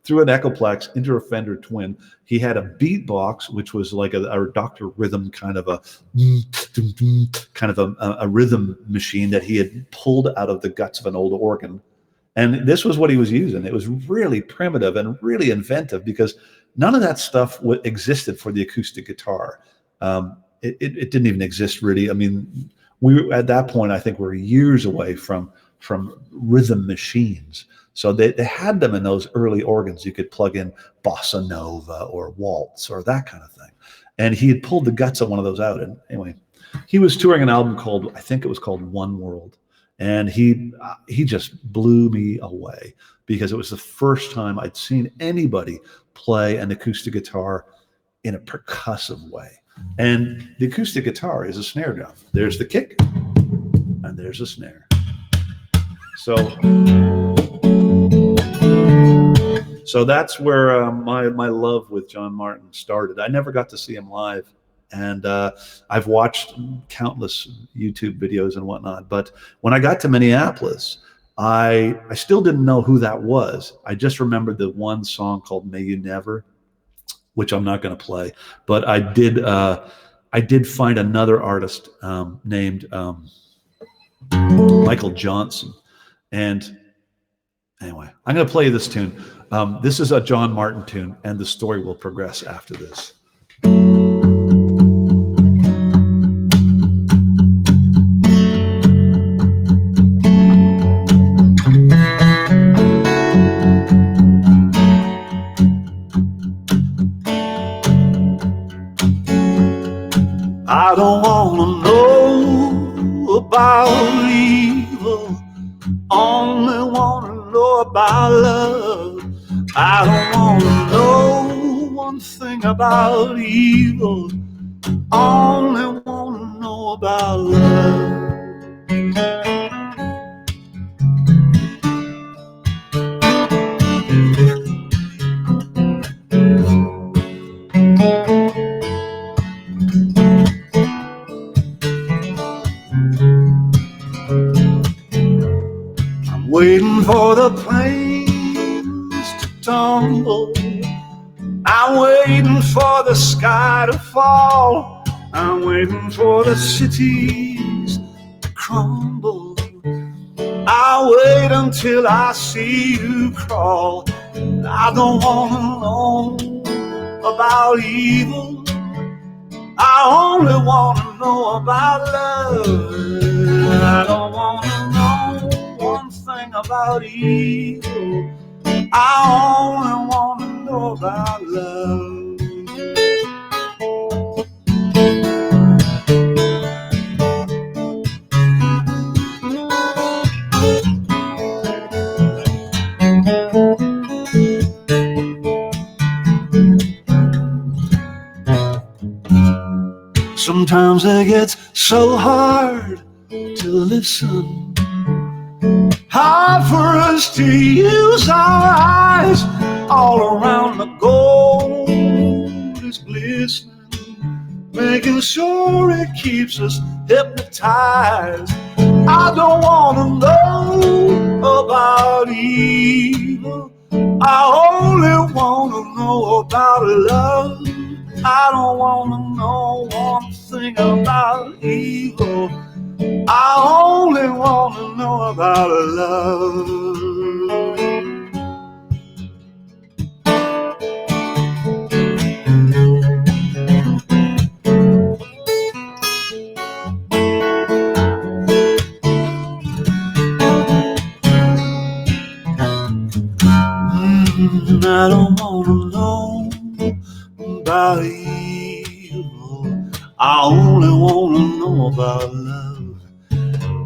through an Echoplex into a Fender Twin. He had a beatbox, which was like a Dr. Rhythm kind of a rhythm machine that he had pulled out of the guts of an old organ. And this was what he was using. It was really primitive and really inventive, because none of that stuff existed for the acoustic guitar. It didn't even exist really. I mean, we at that point, I think we're years away from rhythm machines. So they had them in those early organs. You could plug in bossa nova or waltz or that kind of thing. And he had pulled the guts of one of those out. And anyway, he was touring an album called, I think it was called One World. And he just blew me away because it was the first time I'd seen anybody play an acoustic guitar in a percussive way. And the acoustic guitar is a snare drum. There's the kick and there's a snare. So that's where my love with John Martyn started. I never got to see him live, and I've watched countless YouTube videos and whatnot. But when I got to Minneapolis, I still didn't know who that was. I just remembered the one song called "May You Never," which I'm not going to play. But I did find another artist named Michael Johnson, and anyway, I'm going to play this tune. This is a John Martyn tune, and the story will progress after this. I don't want to know about evil, only want to know about love. I don't want to know one thing about evil, only want to know about love. I'm waiting for the planes to tumble, I'm waiting for the sky to fall, I'm waiting for the cities to crumble. I'll wait until I see you crawl. I don't want to know about evil, I only want to know about love. I don't want to know one thing about evil, I only want to know about love. Sometimes it gets so hard to listen, hard for us to use our eyes. All around the gold is glistening, making sure it keeps us hypnotized. I don't want to know about evil, I only want to know about love. I don't want to know one thing about evil, I only want to know about love. I don't want to know about evil, I only want to know about love.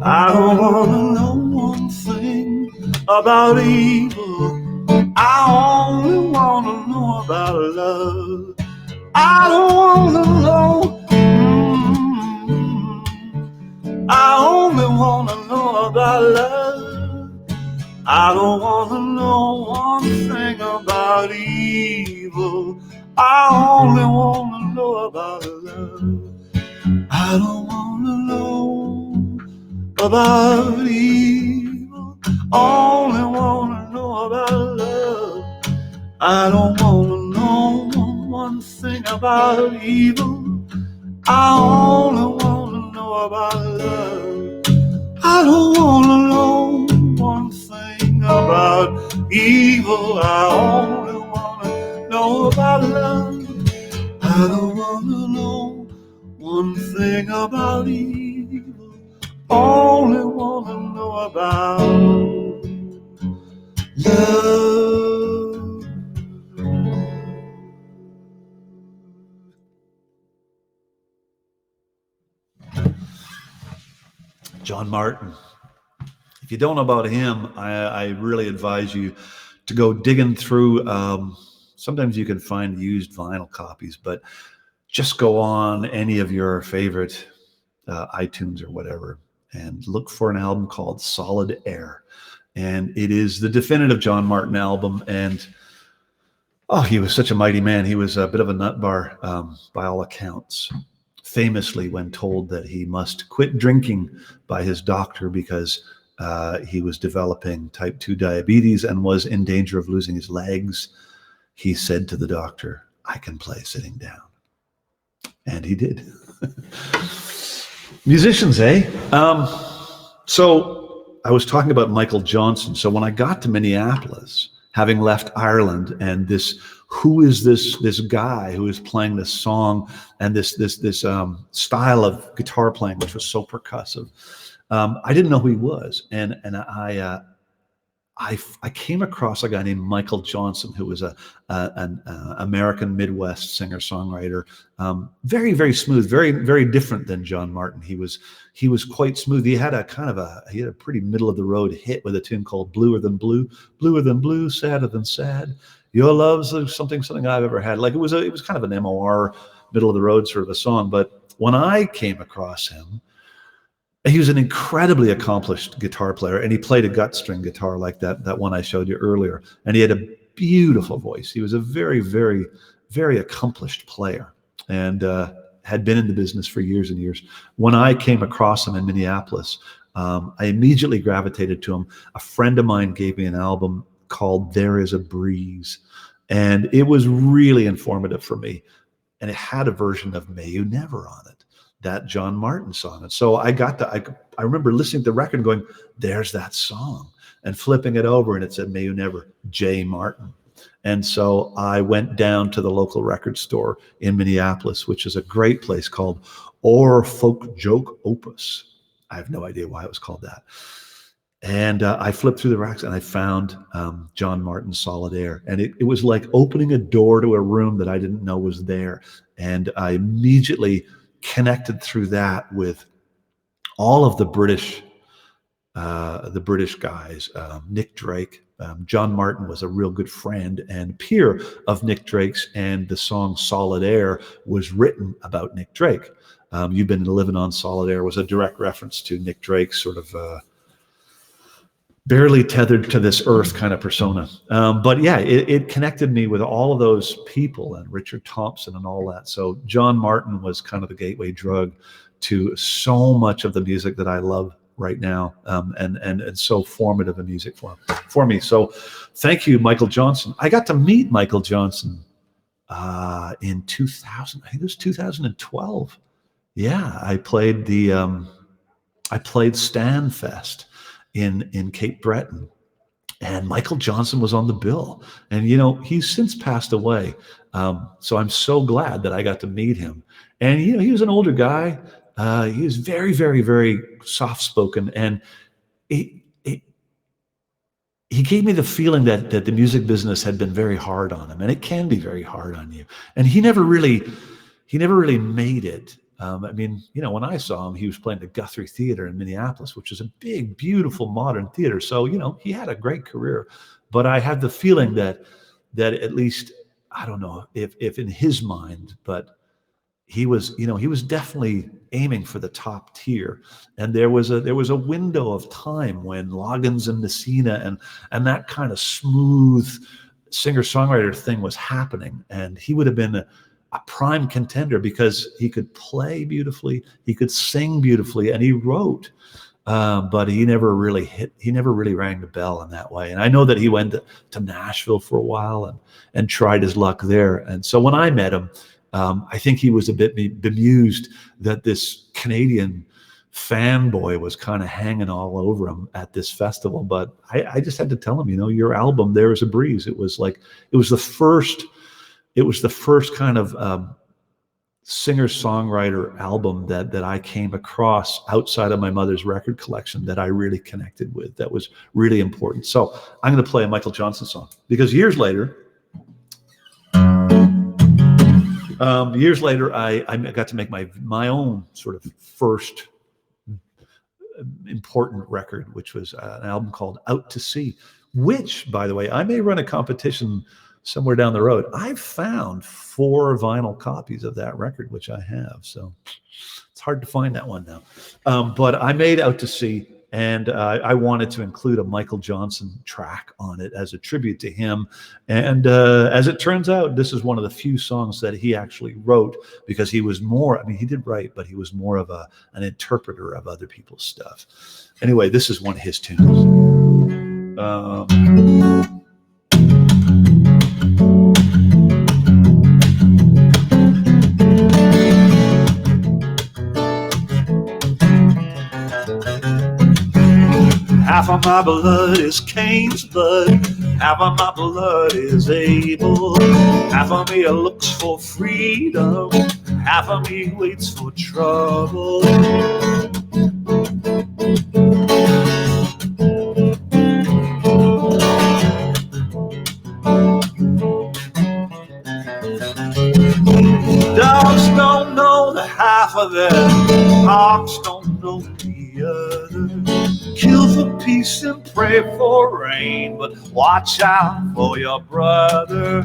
I don't want to know one thing about evil, I only want to know about love. I don't want to know, I only want to know about love. I don't want to know one thing about evil, I only want to know about love. I don't want to know about evil, only want to know about love. I don't want to know one thing about evil, I only want to know about love. I don't want to know one thing about evil, I only want to know about love. I don't want to know one thing about evil, only want to know about love. John Martyn. If you don't know about him, I really advise you to go digging through. Sometimes you can find used vinyl copies, but just go on any of your favorite iTunes or whatever and look for an album called Solid Air. And it is the definitive John Martyn album. And oh, he was such a mighty man. He was a bit of a nut bar by all accounts. Famously, when told that he must quit drinking by his doctor because he was developing type 2 diabetes and was in danger of losing his legs, he said to the doctor, "I can play sitting down." And he did. Musicians, eh? So I was talking about Michael Johnson. So when I got to Minneapolis, having left Ireland, and who is this guy who is playing this song and this style of guitar playing, which was so percussive, I didn't know who he was, and I came across a guy named Michael Johnson, who was an American Midwest singer-songwriter, very, very smooth, very, very different than John Martyn. He was quite smooth. He had a pretty middle of the road hit with a tune called "Bluer Than Blue," bluer than blue, sadder than sad. Your love's something I've ever had. Like it was kind of an MOR, middle of the road sort of a song. But when I came across him, he was an incredibly accomplished guitar player, and he played a gut string guitar like that one I showed you earlier. And he had a beautiful voice. He was a very, very, very accomplished player, and had been in the business for years and years. When I came across him in Minneapolis, I immediately gravitated to him. A friend of mine gave me an album called "There Is a Breeze," and it was really informative for me. And it had a version of "May You Never" on it, that John Martyn song. And so I remember listening to the record and going, there's that song, and flipping it over, and it said "May You Never, J. Martyn." And so I went down to the local record store in Minneapolis, which is a great place called Or Folk Joke Opus. I have no idea why it was called that. And I flipped through the racks and I found John Martyn's Solid Air. And it was like opening a door to a room that I didn't know was there. And I immediately connected through that with all of the British guys. Nick Drake. John Martyn was a real good friend and peer of Nick Drake's, and the song "Solid Air" was written about Nick Drake. "You've Been Living on Solid Air" was a direct reference to Nick Drake's sort of barely tethered to this earth kind of persona. But yeah, it connected me with all of those people, and Richard Thompson and all that. So John Martyn was kind of the gateway drug to so much of the music that I love right now, and so formative a music for me. So thank you, Michael Johnson. I got to meet Michael Johnson in 2000. I think it was 2012. Yeah, I played Stanfest in Cape Breton, and Michael Johnson was on the bill. And he's since passed away, so I'm so glad that I got to meet him. And he was an older guy. He was very, very, very soft-spoken, and he gave me the feeling that the music business had been very hard on him, and it can be very hard on you. And he never really made it. When I saw him, he was playing the Guthrie Theater in Minneapolis, which is a big, beautiful modern theater. So, he had a great career, but I had the feeling that at least, I don't know if in his mind, but he was definitely aiming for the top tier. And there was a window of time when Loggins and Messina and that kind of smooth singer-songwriter thing was happening. And he would have been a prime contender because he could play beautifully, he could sing beautifully, and he wrote. But he never really rang the bell in that way. And I know that he went to Nashville for a while and tried his luck there. And so when I met him, I think he was a bit bemused that this Canadian fanboy was kind of hanging all over him at this festival. But I just had to tell him, your album, "There Is a Breeze," it was the first kind of singer-songwriter album that I came across outside of my mother's record collection that I really connected with. That was really important. So I'm going to play a Michael Johnson song, because years later, I got to make my own sort of first important record, which was an album called Out to Sea, which, by the way, I may run a competition somewhere down the road. I've found 4 vinyl copies of that record, which I have. So it's hard to find that one now. But I made Out to Sea, and I wanted to include a Michael Johnson track on it as a tribute to him. And as it turns out, this is one of the few songs that he actually wrote, because he was more, I mean, he did write, but he was more of an interpreter of other people's stuff. Anyway, this is one of his tunes. Half of my blood is Cain's blood, half of my blood is Abel. Half of me looks for freedom, half of me waits for trouble. Dogs don't know the half of them, hawks don't know the other. Kill for peace and pray for rain, but watch out for your brother.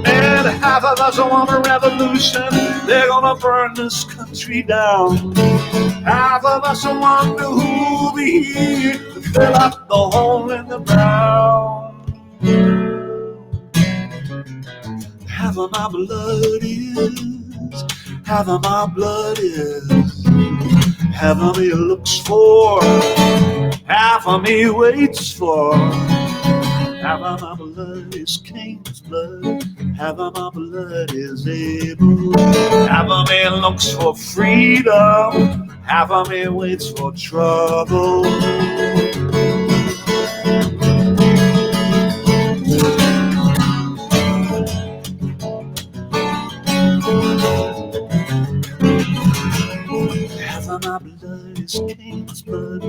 And half of us want a revolution, they're gonna burn this country down. Half of us wonder who'll be here to fill up the hole in the ground. Half of my blood is, half of my blood is, half of me looks for, half of me waits for. Half of my blood is Cain's blood, half of my blood is Abel. Half of me looks for freedom, half of me waits for trouble. Half of my blood is Cain's blood,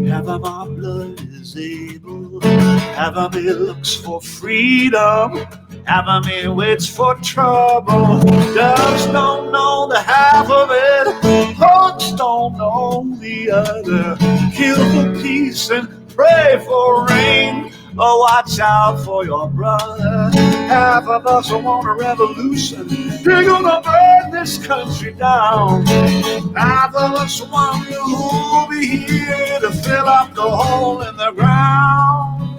half of my blood is Abel. Half of me looks for freedom, half of me waits for trouble. Doves don't know the half of it, hawks don't know the other. Kill for peace and pray for rain, oh, watch out for your brother. Half of us want a revolution, they're gonna burn this country down. Half of us wonder who'll be here to fill up the hole in the ground.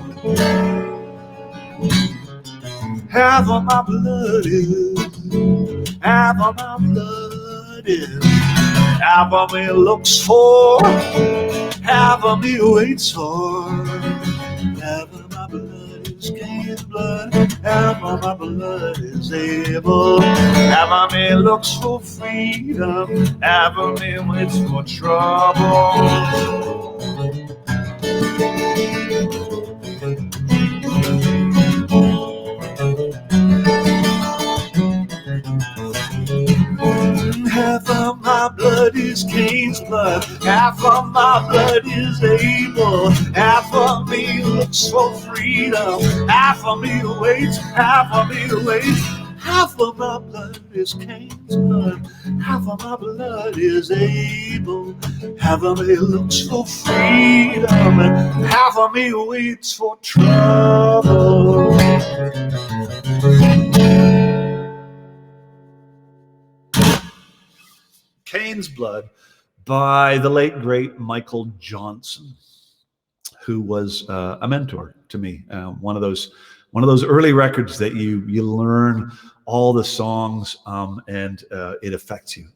Half of my blood is, half of my blood is, half of me looks for, half of me waits for. Half of my blood is Cain's blood, half of my blood is Abel. Half of me looks for freedom, half of me waits for trouble. Half of my blood is Cain's blood, half of my blood is Abel. Half of me looks for freedom, half of me waits, half of me waits. Half of my blood is Cain's blood, half of my blood is Abel. Half of me looks for freedom, and half of me waits for trouble. Cain's Blood by the late, great Michael Johnson, who was a mentor to me. One of those early records that you learn all the songs and it affects you.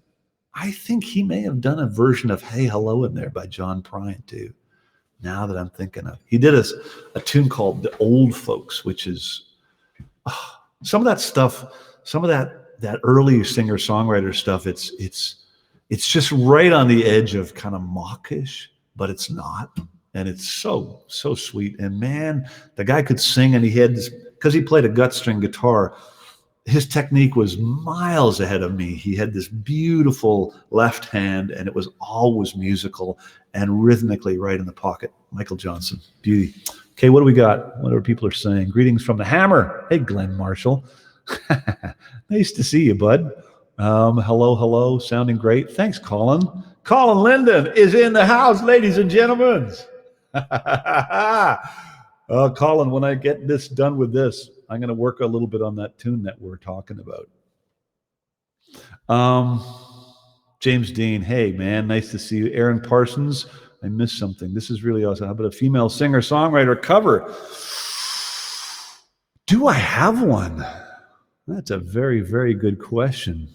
I think he may have done a version of Hey Hello in there by John Prine too, now that I'm thinking of. He did a tune called The Old Folks, which is some of that stuff, some of that early singer-songwriter stuff, it's just right on the edge of kind of mawkish, but it's not. And it's so sweet. And man, the guy could sing, and he had this, because he played a gut string guitar, his technique was miles ahead of me. He had this beautiful left hand, and it was always musical and rhythmically right in the pocket. Michael Johnson, beauty. Okay, what do we got? Whatever people are saying. Greetings from the Hammer. Hey, Glenn Marshall. Nice to see you, bud. Hello. Sounding great. Thanks, Colin. Colin Linden is in the house, ladies and gentlemen. Colin, when I get this done with this, I'm going to work a little bit on that tune that we're talking about. James Dean, hey, man, nice to see you. Aaron Parsons, I missed something. This is really awesome. How about a female singer-songwriter cover? Do I have one? That's a very, very good question.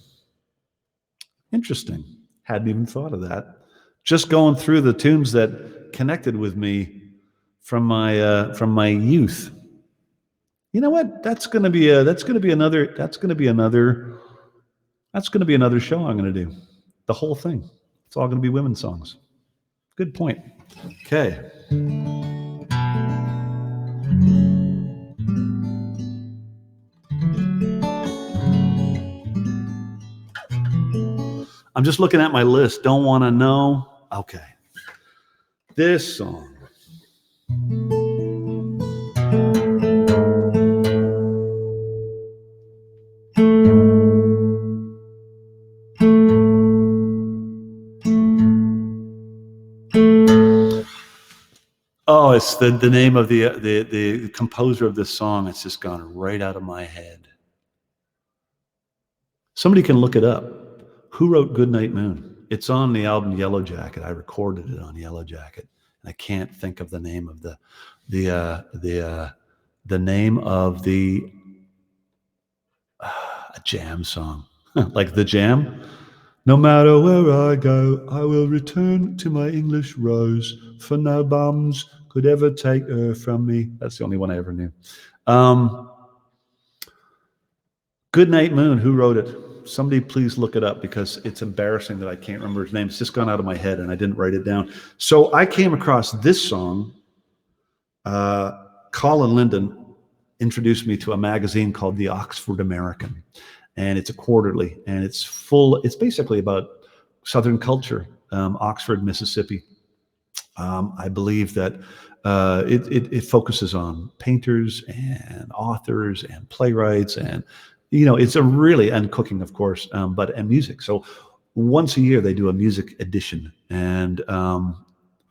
Interesting. Hadn't even thought of that. Just going through the tunes that connected with me from my youth. You know what? That's going to be another show I'm going to do. The whole thing. It's all going to be women's songs. Good point. Okay. I'm just looking at my list. Don't want to know. Okay. This song. Oh, it's the name of the composer of this song. It's just gone right out of my head. Somebody can look it up. Who wrote Goodnight Moon? It's on the album Yellow Jacket. I recorded it on Yellow Jacket, and I can't think of the name of the name of the a Jam song, like The Jam. No matter where I go, I will return to my English rose, for no bums could ever take her from me. That's the only one I ever knew. Goodnight Moon, who wrote it? Somebody please look it up, because it's embarrassing that I can't remember his name. It's just gone out of my head and I didn't write it down. So I came across this song. Colin Linden introduced me to a magazine called The Oxford American. And it's a quarterly, and it's basically about Southern culture, Oxford, Mississippi. I believe that it focuses on painters and authors and playwrights, and it's a really, and cooking, of course, and music. So once a year they do a music edition, and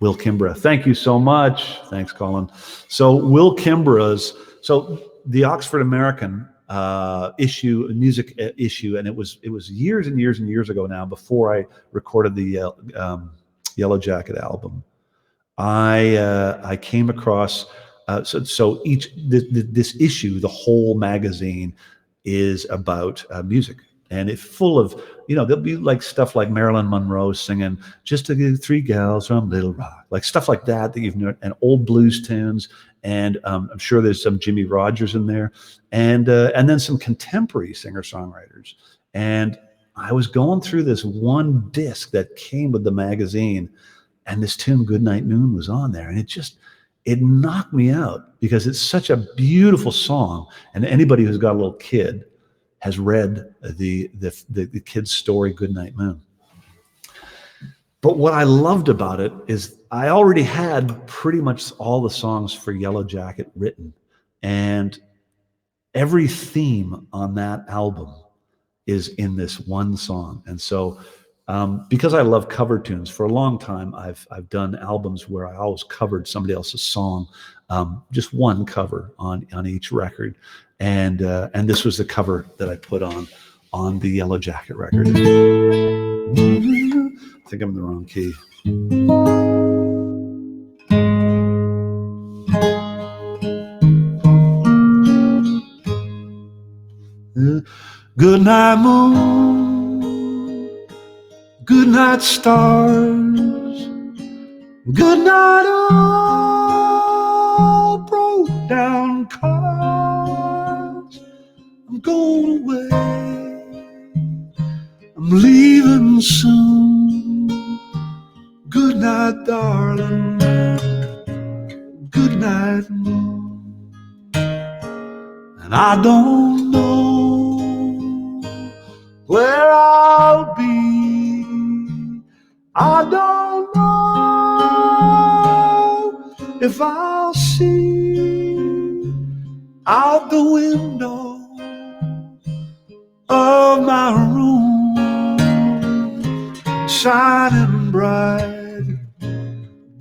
Will Kimbrough, thank you so much. Thanks, Colin. So Will Kimbrough's, the Oxford American music issue, and it was years and years and years ago now, before I recorded the Yellow Jacket album. I came across this issue, the whole magazine is about music, and it's full of there'll be like stuff like Marilyn Monroe singing "Just to Three Gals from Little Rock," like stuff like that you've known, and old blues tunes. And I'm sure there's some Jimmy Rogers in there, and then some contemporary singer-songwriters. And I was going through this one disc that came with the magazine, and this tune "Goodnight Moon" was on there, and it knocked me out, because it's such a beautiful song. And anybody who's got a little kid has read the kid's story, Goodnight Moon. But what I loved about it is I already had pretty much all the songs for Yellow Jacket written, and every theme on that album is in this one song. And so because I love cover tunes, for a long time I've done albums where I always covered somebody else's song, just one cover on each record, and this was the cover that I put on the Yellow Jacket record. I think I'm in the wrong key. Good night, moon. Good night, stars. Good night, all broke down cars. I'm going away. I'm leaving soon. Good night, darling. Good night, moon. And I don't know where I'll be. I don't know if I'll see out the window of my room, shining bright,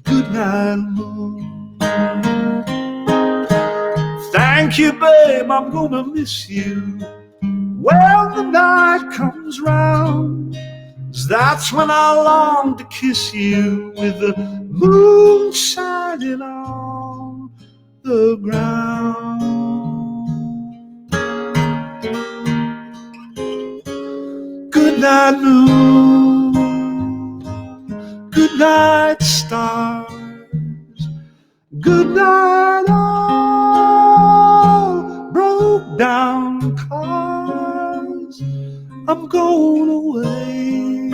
goodnight moon. Thank you, babe, I'm gonna miss you when the night comes round. 'Cause that's when I long to kiss you with the moon shining on the ground. Goodnight moon, goodnight stars, goodnight all broke down cars. I'm going away,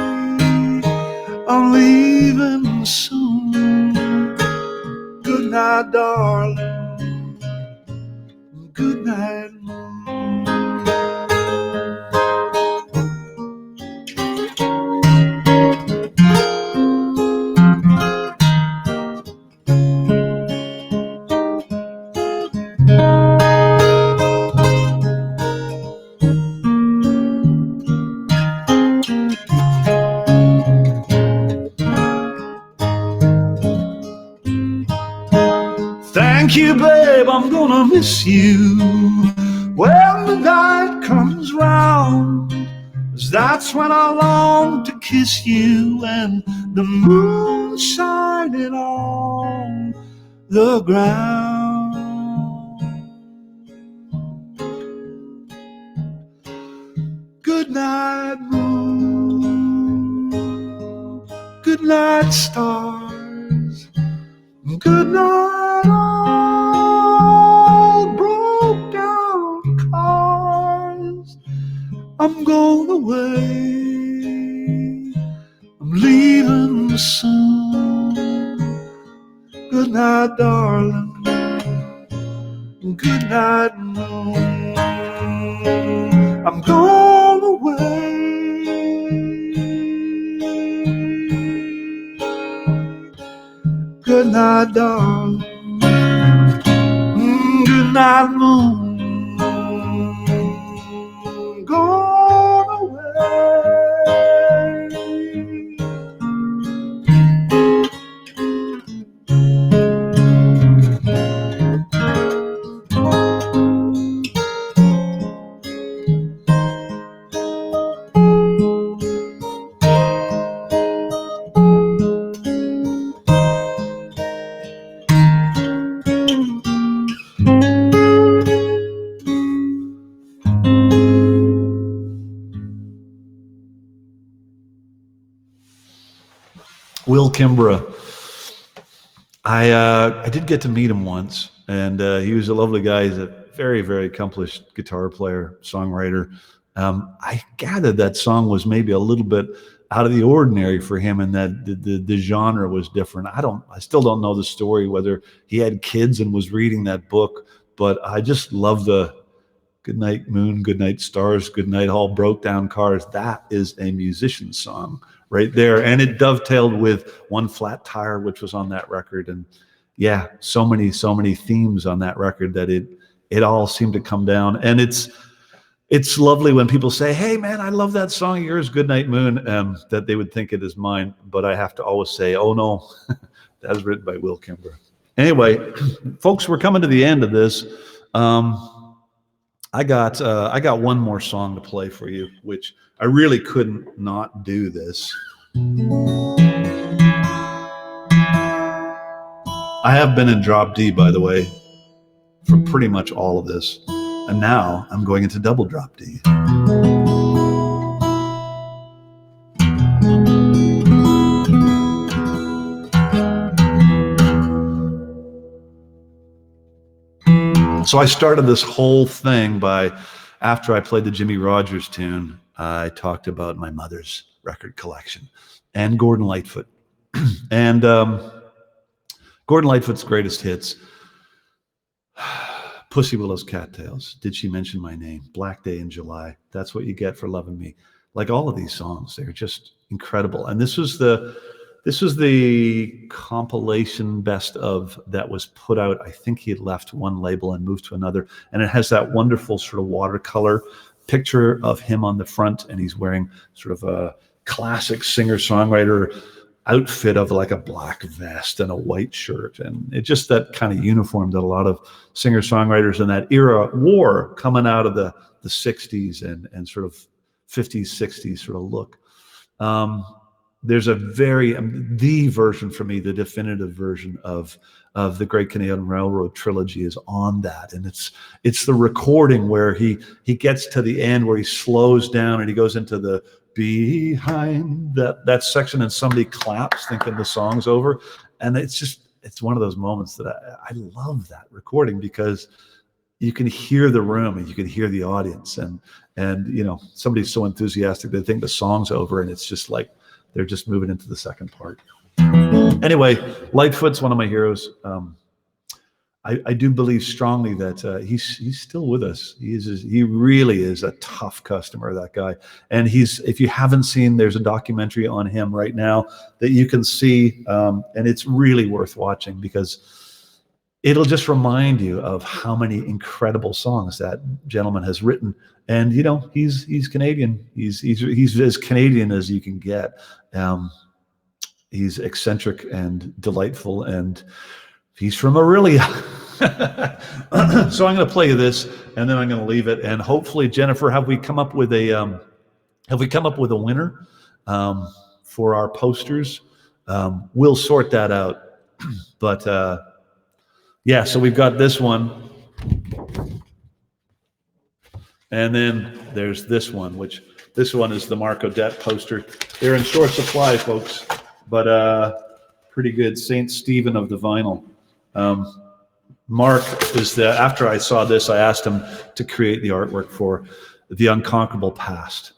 I'm leaving soon. Goodnight, darling, goodnight moon. Thank you, babe, I'm gonna miss you when the night comes round. 'Cause that's when I long to kiss you and the moon shining on the ground. Good night, moon, good night, stars, good night, all broke down cars. I'm going away, I'm leaving soon. Good night, darling, good night, moon. I'm going away. Good night, darling. Good night, moon. Gone away. Will Kimbrough. I did get to meet him once, and he was a lovely guy. He's a very, very accomplished guitar player, songwriter. I gathered that song was maybe a little bit out of the ordinary for him, and that the genre was different. I still don't know the story, whether he had kids and was reading that book, but I just love the Goodnight Moon, Goodnight Stars, Goodnight All Broke Down Cars. That is a musician's song right there. And it dovetailed with One Flat Tire, which was on that record. And yeah, so many themes on that record that it all seemed to come down. And it's lovely when people say, hey man, I love that song of yours, Goodnight Moon, that they would think it is mine. But I have to always say, oh no, that was written by Will Kimbrough. Anyway, folks, we're coming to the end of this. I got one more song to play for you, which I really couldn't not do this. I have been in drop D, by the way, for pretty much all of this. And now I'm going into double drop D. So I started this whole thing by, after I played the Jimmy Rogers tune, I talked about my mother's record collection and Gordon Lightfoot. And Gordon Lightfoot's greatest hits: Pussy Willow's Cattails, Did She Mention My Name, Black Day in July, That's What You Get for Loving Me. Like all of these songs, they're just incredible. And this was the This was the compilation best of that was put out. I think he had left one label and moved to another. And it has that wonderful sort of watercolor picture of him on the front. And he's wearing sort of a classic singer-songwriter outfit of like a black vest and a white shirt. And it's just that kind of uniform that a lot of singer-songwriters in that era wore, coming out of the 60s and sort of 50s, 60s sort of look. There's a the version for me, the definitive version of the Great Canadian Railroad trilogy is on that. And it's the recording where he gets to the end where he slows down and he goes into the behind that section and somebody claps thinking the song's over. And it's one of those moments that I love that recording, because you can hear the room and you can hear the audience, and somebody's so enthusiastic they think the song's over, and it's just like they're just moving into the second part. Anyway, Lightfoot's one of my heroes. I do believe strongly that he's still with us. He really is a tough customer, that guy. And if you haven't seen, there's a documentary on him right now that you can see, and it's really worth watching, because it'll just remind you of how many incredible songs that gentleman has written. And he's Canadian. He's as Canadian as you can get. He's eccentric and delightful, and he's from Aurelia. So I'm going to play you this, and then I'm going to leave it. And hopefully, Jennifer, have we come up with a winner for our posters? We'll sort that out. But yeah, so we've got this one, and then there's this one, which this one is the Mark Odette poster. They're in short supply, folks, but pretty good. St. Stephen of the vinyl. Mark is after I saw this, I asked him to create the artwork for The Unconquerable Past.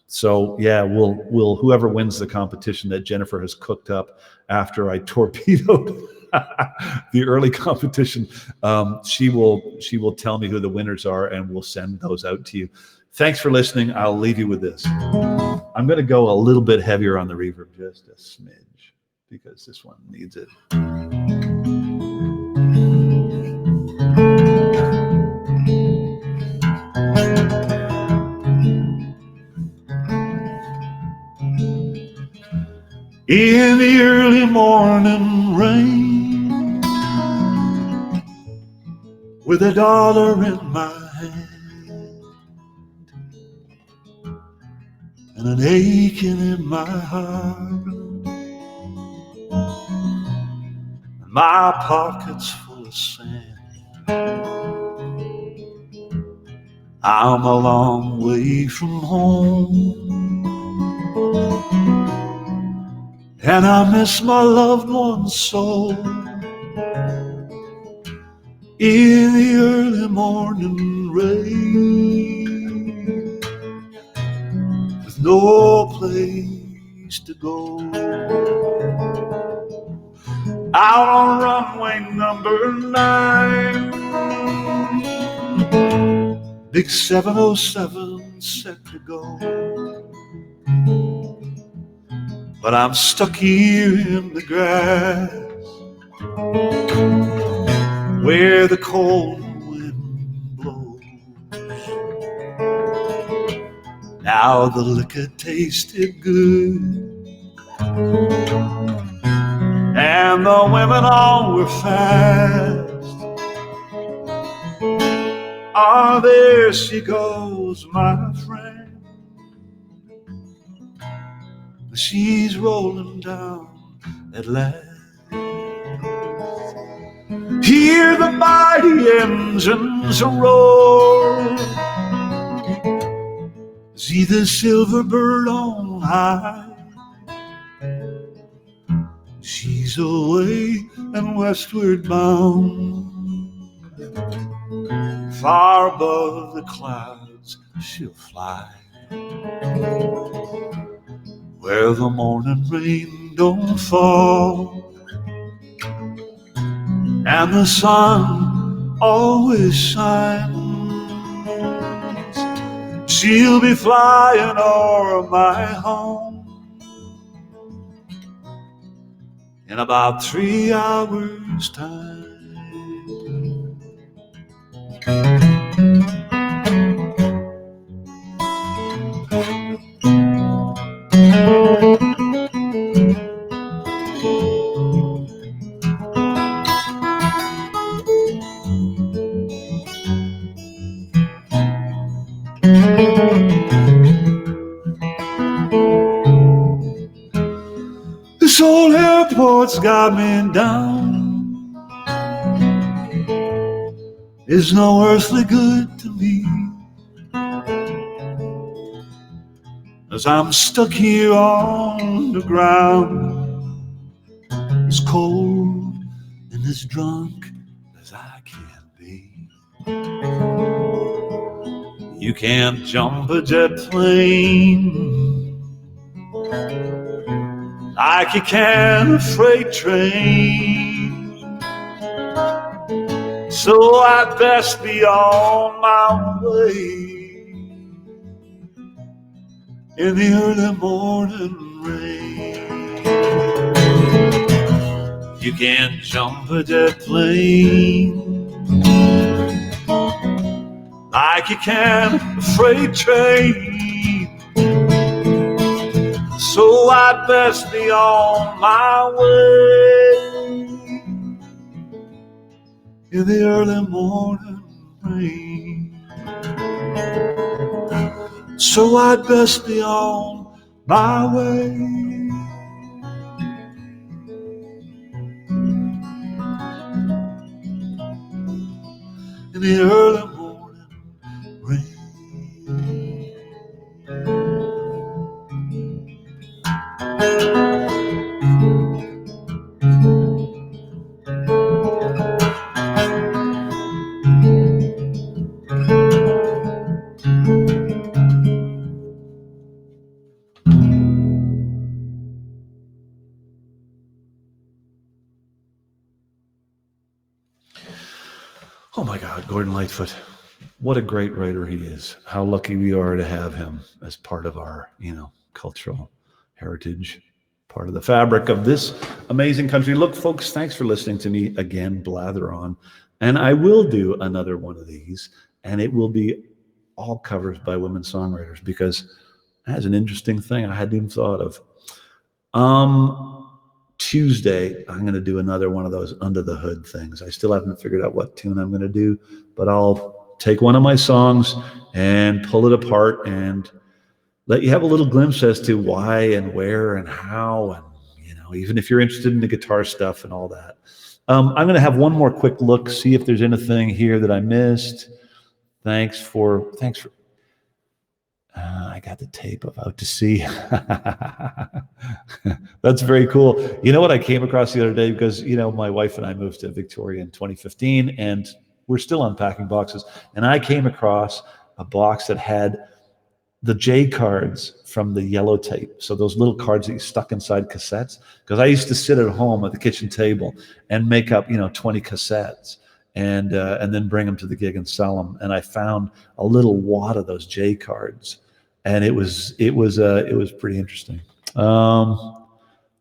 So yeah, we'll whoever wins the competition that Jennifer has cooked up after I torpedoed the early competition, she will tell me who the winners are, and we'll send those out to you. Thanks for listening. I'll leave you with this. I'm going to go a little bit heavier on the reverb, just a smidge, because this one needs it. In the early morning rain, with $1 in my hand and an aching in my heart, and my pockets full of sand, I'm a long way from home, and I miss my loved ones so. In the early morning rain, with no place to go, out on runway number 9, big 707 set to go. But I'm stuck here in the grass, where the cold wind blows. Now the liquor tasted good, and the women all were fast. Ah, there she goes, my friend. She's rolling down at last. Hear the mighty engines roar, see the silver bird on high. She's away and westward bound, far above the clouds she'll fly, where the morning rain don't fall and the sun always shines. She'll be flying o'er my home, in about 3 hours' time. This old airport's got me down. It's no earthly good to me, 'cause I'm stuck here on the ground, as cold and as drunk as I can be. You can't jump a jet plane like you can a freight train, so I'd best be on my way in the early morning rain. You can't jump a jet plane like you can a freight train, so I'd best be on my way in the early morning rain. So I'd best be on my way in the early morning rain. Oh my God, Gordon Lightfoot. What a great writer he is. How lucky we are to have him as part of our, cultural heritage, part of the fabric of this amazing country. Look, folks, thanks for listening to me again, blather on. And I will do another one of these, and it will be all covers by women songwriters, because that's an interesting thing I hadn't even thought of. Tuesday, I'm going to do another one of those under the hood things. I still haven't figured out what tune I'm going to do, but I'll take one of my songs and pull it apart and let you have a little glimpse as to why and where and how, and even if you're interested in the guitar stuff and all that. I'm going to have one more quick look, see if there's anything here that I missed. Thanks for. I got the tape of Out to Sea. That's very cool. You know what I came across the other day? Because, my wife and I moved to Victoria in 2015, and we're still unpacking boxes. And I came across a box that had the J cards from the yellow tape. So those little cards that you stuck inside cassettes. Because I used to sit at home at the kitchen table and make up, 20 cassettes. And then bring them to the gig and sell them. And I found a little wad of those J cards, and it was pretty interesting.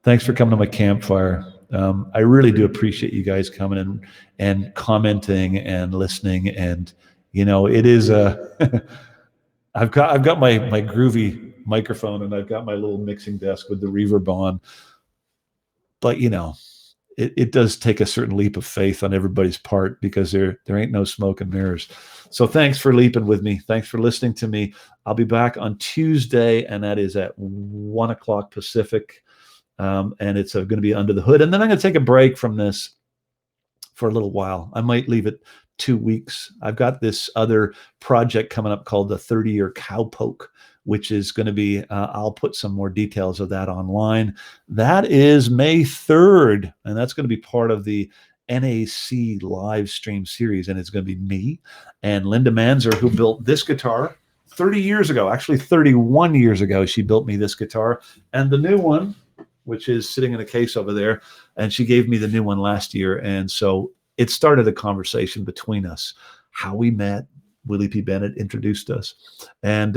Thanks for coming to my campfire. I really do appreciate you guys coming in and commenting and listening. And it is I've got my groovy microphone, and I've got my little mixing desk with the reverb on, but it does take a certain leap of faith on everybody's part, because there ain't no smoke and mirrors. So thanks for leaping with me. Thanks for listening to me. I'll be back on Tuesday, and that is at 1 o'clock Pacific. And it's going to be Under the Hood. And then I'm going to take a break from this for a little while. I might leave it 2 weeks. I've got this other project coming up called the 30-Year Cowpoke, which is going to be, I'll put some more details of that online. That is May 3rd, and that's going to be part of the NAC live stream series. And it's going to be me and Linda Manzer, who built this guitar 30 years ago, actually 31 years ago. She built me this guitar, and the new one, which is sitting in a case over there, and she gave me the new one last year. And so it started a conversation between us, how we met, Willie P. Bennett introduced us. And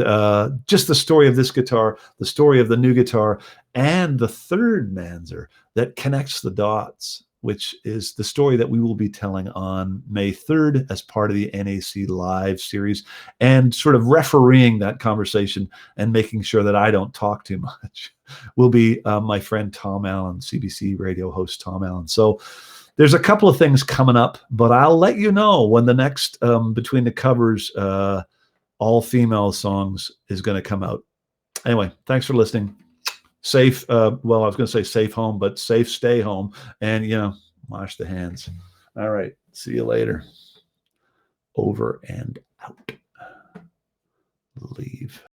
just the story of this guitar, the story of the new guitar, and the third Manzer that connects the dots, which is the story that we will be telling on May 3rd as part of the NAC Live series, and sort of refereeing that conversation and making sure that I don't talk too much will be my friend Tom Allen, CBC radio host Tom Allen. So there's a couple of things coming up, but I'll let you know when the next Between the Covers all-female songs is going to come out. Anyway, thanks for listening. Safe, well, I was going to say safe home, but safe stay home. And, you know, wash the hands. All right. See you later. Over and out. Leave.